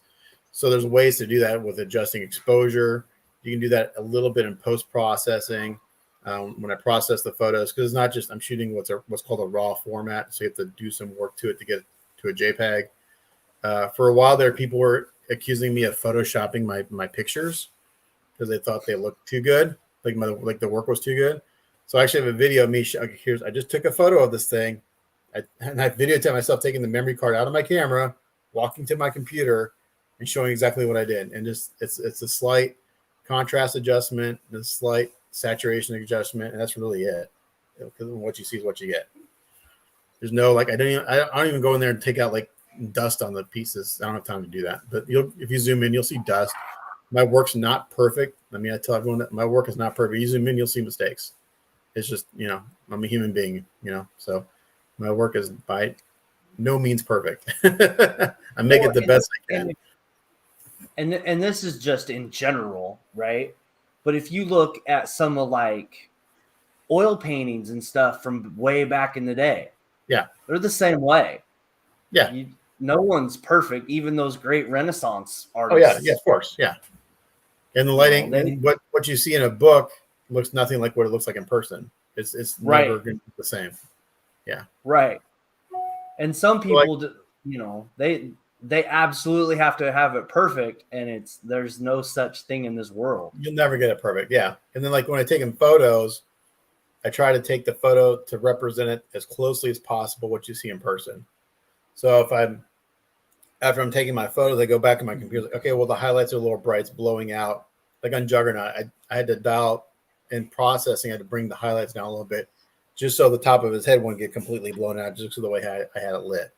So there's ways to do that with adjusting exposure. You can do that a little bit in post-processing. When I process the photos, because it's not just I'm shooting what's called a raw format, so you have to do some work to it to get to a JPEG. For a while there, people were accusing me of photoshopping my pictures because they thought they looked too good, like the work was too good. So I actually have a video of me. I just took a photo of this thing, and I videotaped myself taking the memory card out of my camera, walking to my computer, and showing exactly what I did. And just it's a slight contrast adjustment, a slight saturation adjustment, and that's really it. Because what you see is what you get. There's no I don't even go in there and take out like dust on the pieces. I don't have time to do that. But if you zoom in, you'll see dust. My work's not perfect. I mean, I tell everyone that my work is not perfect. You zoom in, you'll see mistakes. It's just I'm a human being. So my work is by no means perfect. I make it the best I can. And this is just in general, right? But if you look at some of like oil paintings and stuff from way back in the day, yeah, they're the same way. Yeah, no one's perfect, even those great Renaissance artists. Oh yeah, of course, yeah. And the lighting, and what you see in a book looks nothing like what it looks like in person. It's right. Never going to be the same. Yeah, right. And some people, they absolutely have to have it perfect, and there's no such thing in this world. You'll never get it perfect. Yeah. And then like when I take in photos, I try to take the photo to represent it as closely as possible what you see in person. So after I'm taking my photos, I go back in my computer, like, okay, well, the highlights are a little bright, it's blowing out. Like on Juggernaut, I had to dial in processing, I had to bring the highlights down a little bit just so the top of his head wouldn't get completely blown out just the way I had it lit.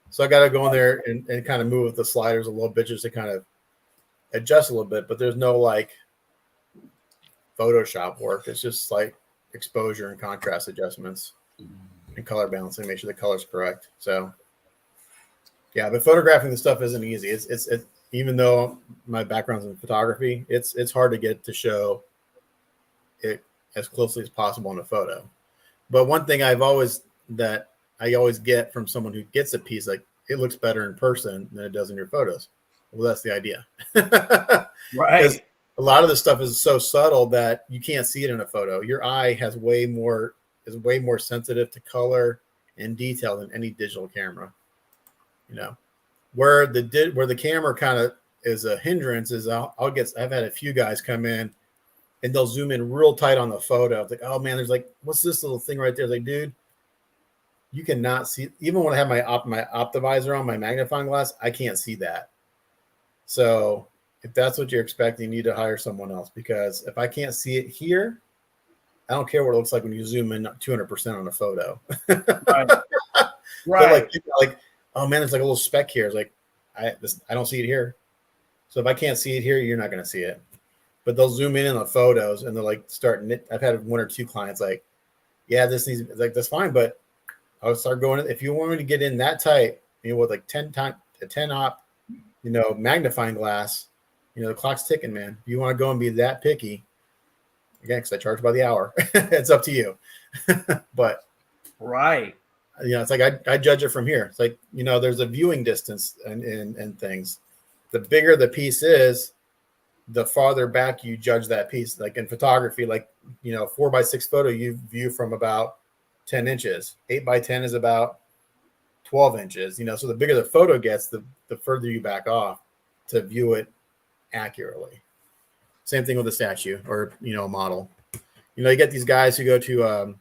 So I got to go in there and kind of move with the sliders a little bit just to kind of adjust a little bit. But there's no like Photoshop work. It's just like exposure and contrast adjustments and color balancing, make sure the color's correct. So yeah, but photographing the stuff isn't easy. It's even though my background's in photography, it's hard to get to show it as closely as possible in a photo. But one thing I always get from someone who gets a piece, like it looks better in person than it does in your photos. Well, that's the idea. Right. Because a lot of this stuff is so subtle that you can't see it in a photo. Your eye is way more sensitive to color and detail than any digital camera. Where the camera kind of is a hindrance is I've had a few guys come in and they'll zoom in real tight on the photo. It's like, oh man, there's like, what's this little thing right there? It's like, dude, you cannot see. Even when I have my optimizer on, my magnifying glass, I can't see that. So if that's what you're expecting, you need to hire someone else, because if I can't see it here, I don't care what it looks like when you zoom in 200% on a photo. Right. Right. Like, oh man, it's like a little speck here. It's like, I don't see it here. So if I can't see it here, you're not going to see it. But they'll zoom in on the photos and they're like starting. I've had one or two clients like, yeah, this needs, like, that's fine, but I'll start going. If you want me to get in that tight, with like 10 op, magnifying glass, the clock's ticking, man. If you want to go and be that picky, again, because I charge by the hour, it's up to you. But right. It's like I judge it from here. It's like, there's a viewing distance and things. The bigger the piece is, the farther back you judge that piece. Like in photography, 4x6 photo, you view from about 10 inches. 8x10 is about 12 inches. So the bigger the photo gets, the further you back off to view it accurately. Same thing with a statue or, a model. You get these guys who go to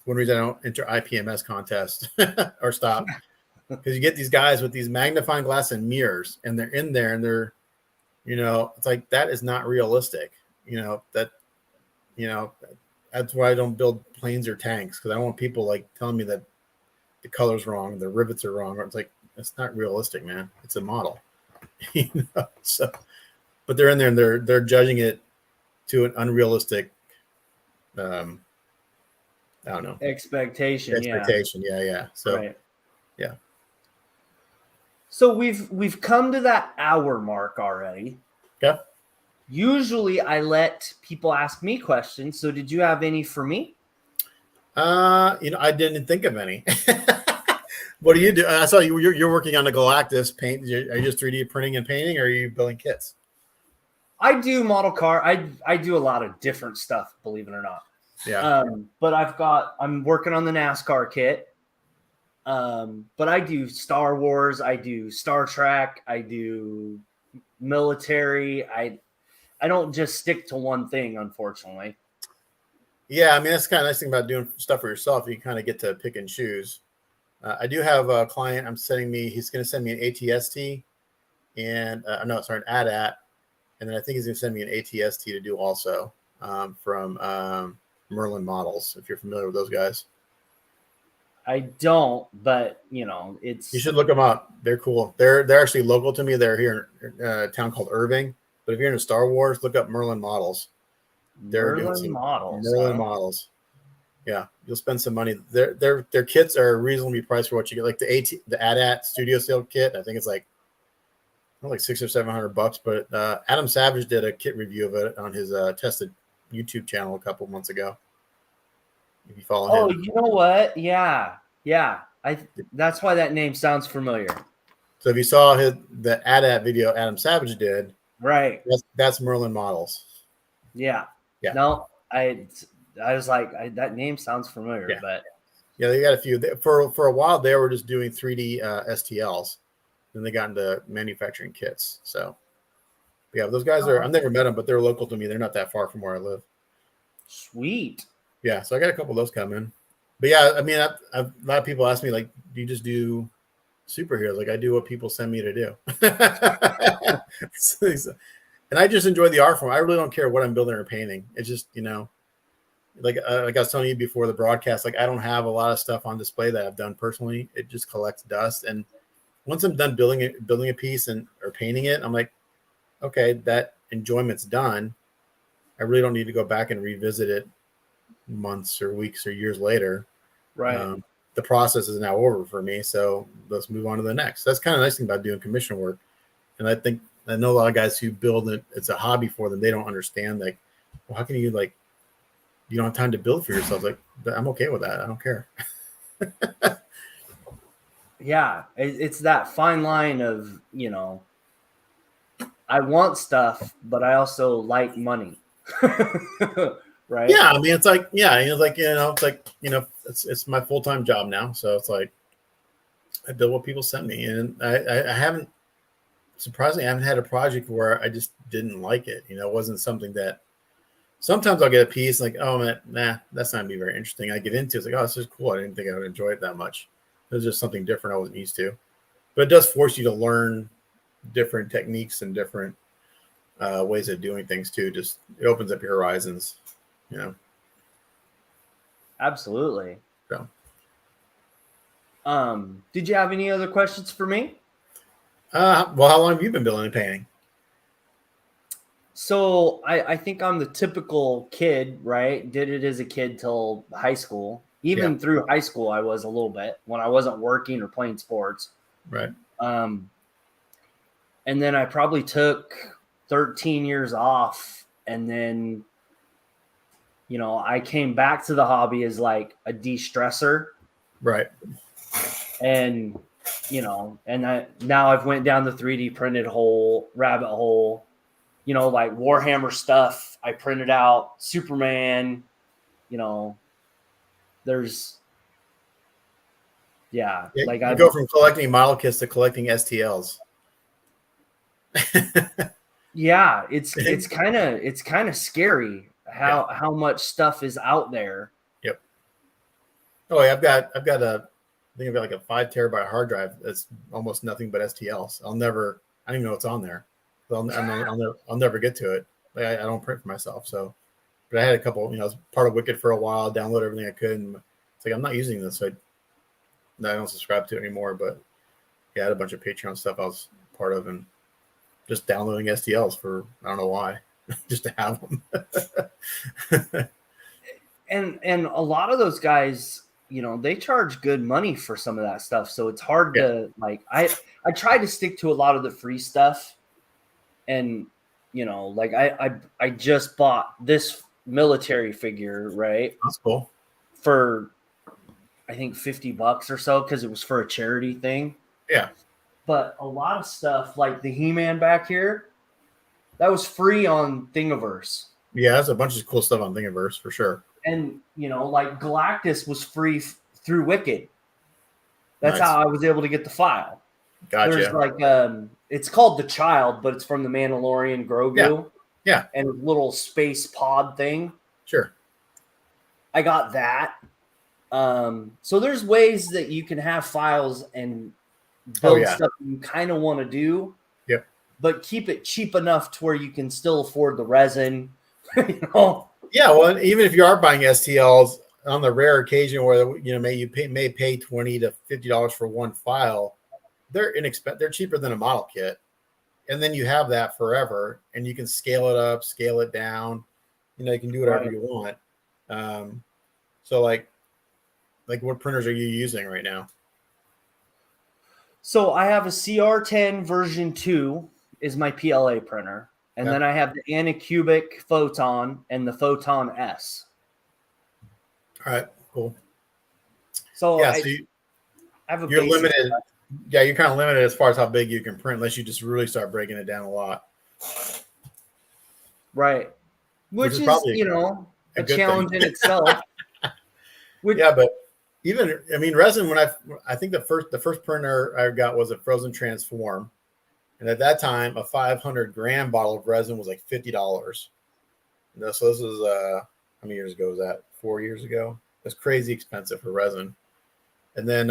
one reason I don't enter IPMS contest or stop, because you get these guys with these magnifying glass and mirrors, and they're in there and they're, it's like, that is not realistic. That's why I don't build planes or tanks, because I don't want people like telling me that the color's wrong, the rivets are wrong. Or it's like, it's not realistic, man. It's a model. So, but they're in there and they're judging it to an unrealistic I don't know. Expectation. Yeah. So, right. Yeah. So we've come to that hour mark already. Yeah. Usually I let people ask me questions. So did you have any for me? I didn't think of any. What do you do? I saw you're working on the Galactus paint. Are you just 3D printing and painting, or are you building kits? I do model car. I do a lot of different stuff, believe it or not. Yeah. But I'm working on the NASCAR kit. But I do Star Wars, I do Star Trek, I do military. I don't just stick to one thing, unfortunately. Yeah, I mean, that's the kind of nice thing about doing stuff for yourself. You kind of get to pick and choose. I do have a client. He's going to send me an ATST and an ADAT, and then I think he's going to send me an ATST to do also from Merlin Models, if you're familiar with those guys. I don't, but you should look them up. They're cool. They're actually local to me. They're here in a town called Irving. But if you're into Star Wars, look up Merlin Models. Merlin Models. Yeah, you'll spend some money. Their kits are reasonably priced for what you get. Like the ADAT Studio Sale kit, I think it's like $600 or $700. But Adam Savage did a kit review of it on his tested YouTube channel a couple months ago. If you follow him. Oh, you know what? Yeah. That's why that name sounds familiar. So if you saw the ADAT video Adam Savage did, right? That's Merlin Models. Yeah. No, I was like, that name sounds familiar, but yeah, they got a few. For a while, they were just doing 3D STLs. Then they got into manufacturing kits. So yeah, those guys I've never met them, but they're local to me. They're not that far from where I live. Sweet. Yeah, so I got a couple of those coming. But yeah, I mean, a lot of people ask me, like, do you just do superheroes? Like, I do what people send me to do. And I just enjoy the art form. I really don't care what I'm building or painting. It's just, like I was telling you before the broadcast, like, I don't have a lot of stuff on display that I've done personally. It just collects dust. And once I'm done building a piece or painting it, I'm like, okay, that enjoyment's done. I really don't need to go back and revisit it months or weeks or years later. Right. The process is now over for me, so let's move on to the next. That's kind of nice thing about doing commission work. And I know a lot of guys who build it, it's a hobby for them. They don't understand, like, well, how can you, like, you don't have time to build for yourself? Like, I'm okay with that. I don't care. Yeah, it's that fine line of, I want stuff, but I also like money. Right. Yeah, I mean, it's like, it's my full-time job now. So it's like I build what people send me, and I haven't surprisingly, I haven't had a project where I just didn't like it. You know, it wasn't something that sometimes I'll get a piece like, oh man, nah, that's not gonna be very interesting. I get into it, it's like, oh, this is cool. I didn't think I would enjoy it that much. It was just something different I wasn't used to. But it does force you to learn different techniques and different ways of doing things too. Just it opens up your horizons, you know. Absolutely. So, Did you have any other questions for me? well, how long have you been building and painting? So I think I'm the typical kid, right? Did it as a kid till high school. Even through high school, I was a little bit when I wasn't working or playing sports. Right. And then I probably took 13 years off, and then I came back to the hobby as like a de-stressor. Right. And now I've went down the 3D printed rabbit hole. Like Warhammer stuff. I printed out Superman. There's like you go from collecting model kits to collecting STLs. Yeah, it's kind of scary how much stuff is out there. Yep. Oh yeah, I've got I think I've got like a 5 terabyte hard drive that's almost nothing but STLs. I don't even know what's on there. I'll never get to it. Like, I don't print for myself. So, but I had a couple. I was part of Wicked for a while. Download everything I could. And it's like I'm not using this. So I don't subscribe to it anymore. But yeah, I had a bunch of Patreon stuff I was part of, and just downloading STLs for I don't know why, just to have them. and a lot of those guys, they charge good money for some of that stuff. So it's hard to like. I try to stick to a lot of the free stuff. And, like I just bought this military figure, right? That's cool. For, I think $50 or so, because it was for a charity thing. Yeah. But a lot of stuff, like the He-Man back here, that was free on Thingiverse. Yeah, that's a bunch of cool stuff on Thingiverse for sure. And, like Galactus was free through Wicked. That's Nice. how I was able to get the file. Gotcha. There's like it's called The Child, but it's from the Mandalorian Grogu. Yeah. And a little space pod thing. Sure. I got that. So there's ways that you can have files and build stuff you kind of want to do. Yep. But keep it cheap enough to where you can still afford the resin. Yeah, well, even if you are buying STLs, on the rare occasion where you may pay $20 to $50 for one file, they're cheaper than a model kit, and then you have that forever, and you can scale it up, scale it down. You can do whatever you want. So like what printers are you using right now? So I have a CR10 version 2 is my PLA printer, and then I have the Anycubic Photon and the Photon S. All right, cool. So yeah, you're limited. Yeah, you're kind of limited as far as how big you can print, unless you just really start breaking it down a lot. Right. Which is a challenge in itself. Yeah, but resin. I think the first printer I got was a Frozen Transform, and at that time, a 500 gram bottle of resin was like $50. So this was how many years ago was that? 4 years ago. It was crazy expensive for resin, and then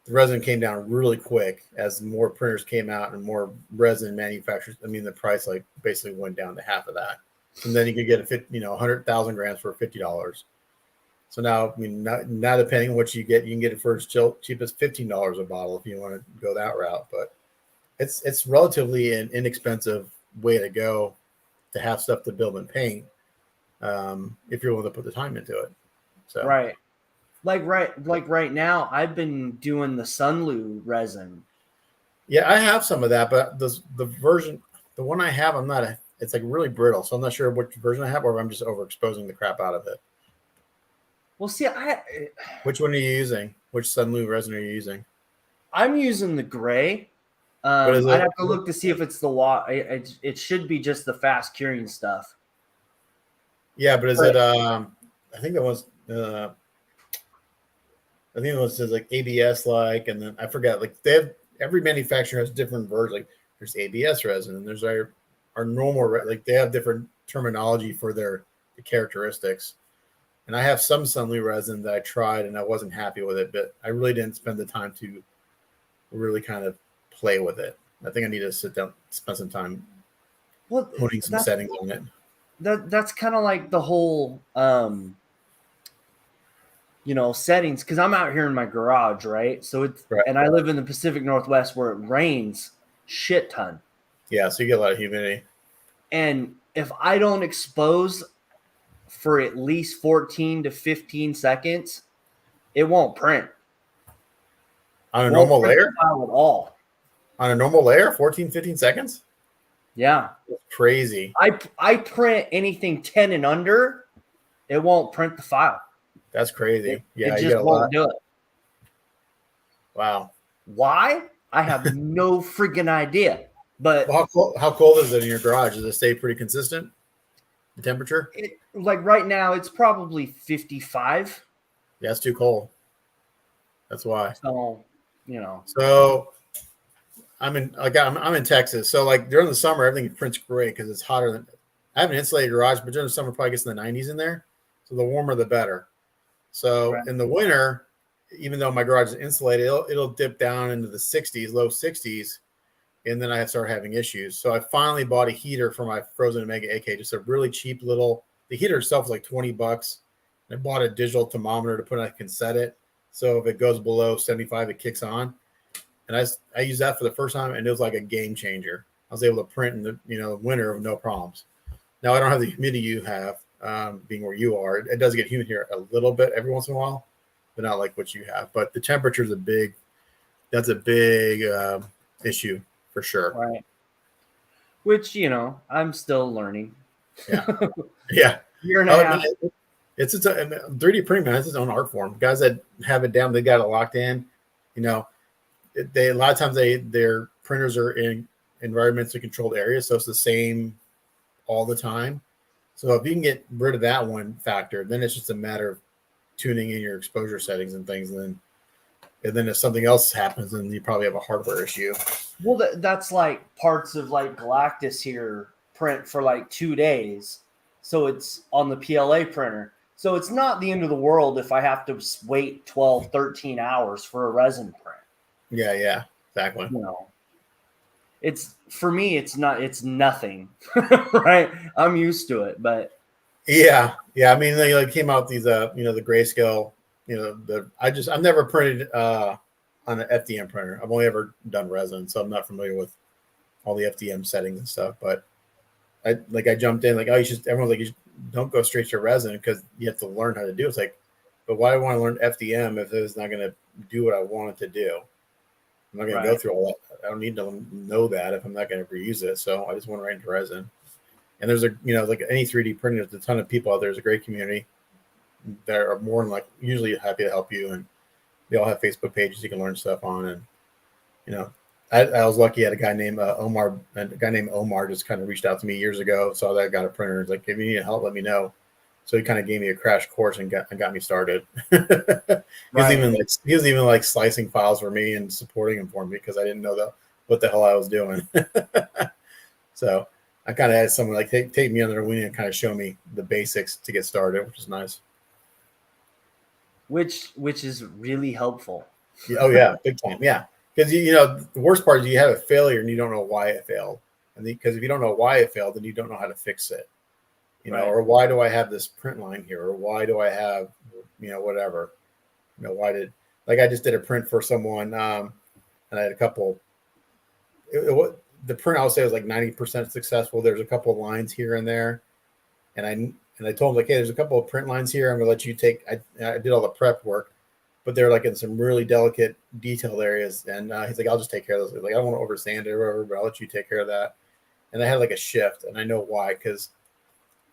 the resin came down really quick as more printers came out and more resin manufacturers. The price basically went down to half of that, and then you could get 100,000 grams for $50. So now, not depending on what you get, you can get it for as cheap as $15 a bottle if you want to go that route. But it's relatively an inexpensive way to go to have stuff to build and paint if you're willing to put the time into it. So right. Like right now, I've been doing the Sunlu resin. Yeah, I have some of that, but the one I have, it's like really brittle. So I'm not sure which version I have, or if I'm just overexposing the crap out of it. Well, see, which one are you using? Which Sunlu resin are you using? I'm using the gray. I'd have to look to see if it's the it should be just the fast curing stuff. Yeah, but is it? I think that was. I think it was says like ABS and then I forgot. Like every manufacturer has different versions. Like there's ABS resin, and there's our normal like they have different terminology for the characteristics. And I have some Sunly resin that I tried and I wasn't happy with it, but I really didn't spend the time to really kind of play with it. I think I need to sit down, spend some time honing some settings on it. That's kind of like the whole settings, because I'm out here in my garage, right? So it's Right. And I live in the Pacific Northwest where it rains shit ton. Yeah, so you get a lot of humidity. And if I don't expose for at least 14 to 15 seconds, it won't print. On a normal layer? At all. On a normal layer, 14, 15 seconds? Yeah. That's crazy. I print anything 10 and under, it won't print the file. That's crazy. It just won't do it. Wow. Why? I have no freaking idea. But how cold is it in your garage? Does it stay pretty consistent? The temperature? Like right now, it's probably 55. Yeah, it's too cold. That's why. So, So I'm in Texas. So like during the summer, everything prints great because it's hotter than. I have an insulated garage, but during the summer, it probably gets in the 90s in there. So the warmer, the better. So in the winter, even though my garage is insulated, it'll dip down into the 60s, low 60s, and then I start having issues. So I finally bought a heater for my Frozen Omega AK, just a really cheap little. The heater itself is like $20. I bought a digital thermometer to put. I can set it so if it goes below 75, it kicks on. And I used that for the first time, and it was like a game changer. I was able to print in the winter with no problems. Now I don't have the humidity you have. Being where you are, it does get humid here a little bit every once in a while, but not like what you have. But the temperature is a big issue for sure. Right. Which, I'm still learning. Yeah. Yeah. Year and a half. It's 3D printing, man. It's its own art form. Guys that have it down, they got it locked in. They a lot of times their printers are in environmentally controlled areas, so it's the same all the time. So if you can get rid of that one factor, then it's just a matter of tuning in your exposure settings and things. And then if something else happens, then you probably have a hardware issue. Well, that's like parts of like Galactus here print for like 2 days. So it's on the PLA printer. So it's not the end of the world if I have to wait 12, 13 hours for a resin print. Yeah, exactly. It's for me, it's nothing, right? I'm used to it, but yeah. I mean, they came out these, the grayscale, I've never printed on an FDM printer. I've only ever done resin, so I'm not familiar with all the FDM settings and stuff. But I jumped in everyone's like, you don't go straight to resin because you have to learn how to do it. It's like, but why do I want to learn FDM if it's not going to do what I want it to do? I'm not going to go through all that. I don't need to know that if I'm not going to ever use it. So I just went right into resin. And there's like any 3D printing, there's a ton of people out there. There's a great community that are more than usually happy to help you. And they all have Facebook pages you can learn stuff on. And, I was lucky. I had a guy named Omar. A guy named Omar just kind of reached out to me years ago. Saw that I got a printer. He's like, if you need help, let me know. So he kind of gave me a crash course and got me started. He was even like slicing files for me and supporting them for me because I didn't know what the hell I was doing. So I kind of had someone like take me under their wing and kind of show me the basics to get started, which is nice. Which is really helpful. Oh yeah, big time. Yeah, because the worst part is you have a failure and you don't know why it failed, and because if you don't know why it failed, then you don't know how to fix it. Or why do I have this print line here? Or why do I have, whatever, why did, I just did a print for someone, and I had a couple, the print I would say was like 90% successful. There's a couple of lines here and there. And I told him like, hey, there's a couple of print lines here. I'm going to let you take, I did all the prep work, but they're like in some really delicate detailed areas. And he's like, I'll just take care of those. Like, I don't want to oversand it or whatever, but I'll let you take care of that. And I had like a shift, and I know why, because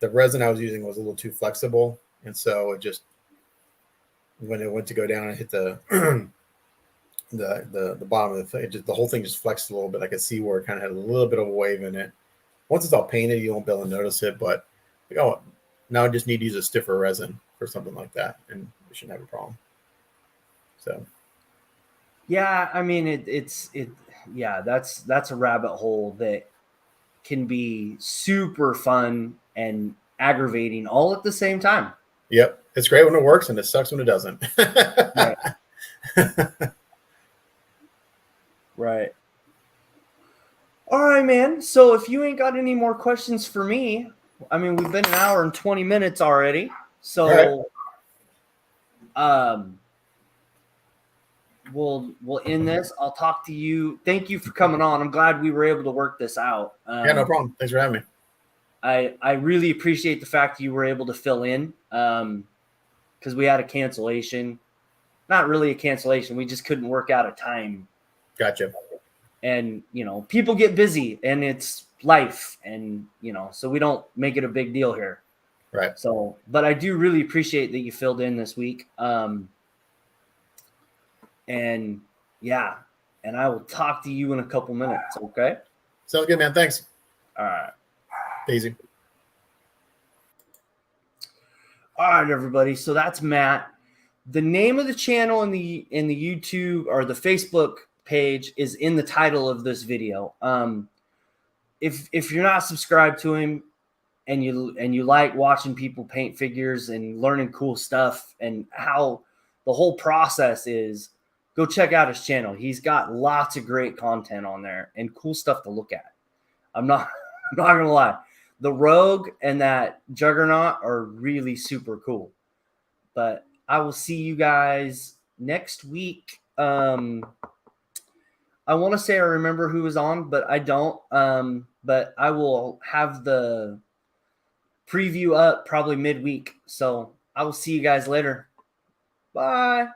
the resin I was using was a little too flexible. And so it just, when it went to go down and hit the the bottom of the thing, the whole thing just flexed a little bit. I could see where it kind of had a little bit of a wave in it. Once it's all painted, you won't be able to notice it, but now I just need to use a stiffer resin for something like that, and we shouldn't have a problem. So yeah, I mean yeah, that's a rabbit hole that can be super fun and aggravating all at the same time. Yep. It's great when it works and it sucks when it doesn't. Right. Right. All right, man. So if you ain't got any more questions for me, I mean, we've been an hour and 20 minutes already. So we'll end this. I'll talk to you. Thank you for coming on. I'm glad we were able to work this out. Yeah, no problem. Thanks for having me. I really appreciate the fact you were able to fill in because we had a cancellation. Not really a cancellation. We just couldn't work out a time. Gotcha. And, people get busy and it's life. And, so we don't make it a big deal here. Right. So, but I do really appreciate that you filled in this week. And yeah, and I will talk to you in a couple minutes. Okay. Sounds good, man. Thanks. All right. Easy. All right, everybody. So that's Matt. The name of the channel in the YouTube or the Facebook page is in the title of this video. If you're not subscribed to him and you like watching people paint figures and learning cool stuff and how the whole process is, go check out his channel. He's got lots of great content on there and cool stuff to look at. I'm not gonna lie. The Rogue and that Juggernaut are really super cool. But I will see you guys next week. I want to say I remember who was on, but I don't. But I will have the preview up probably midweek. So I will see you guys later. Bye.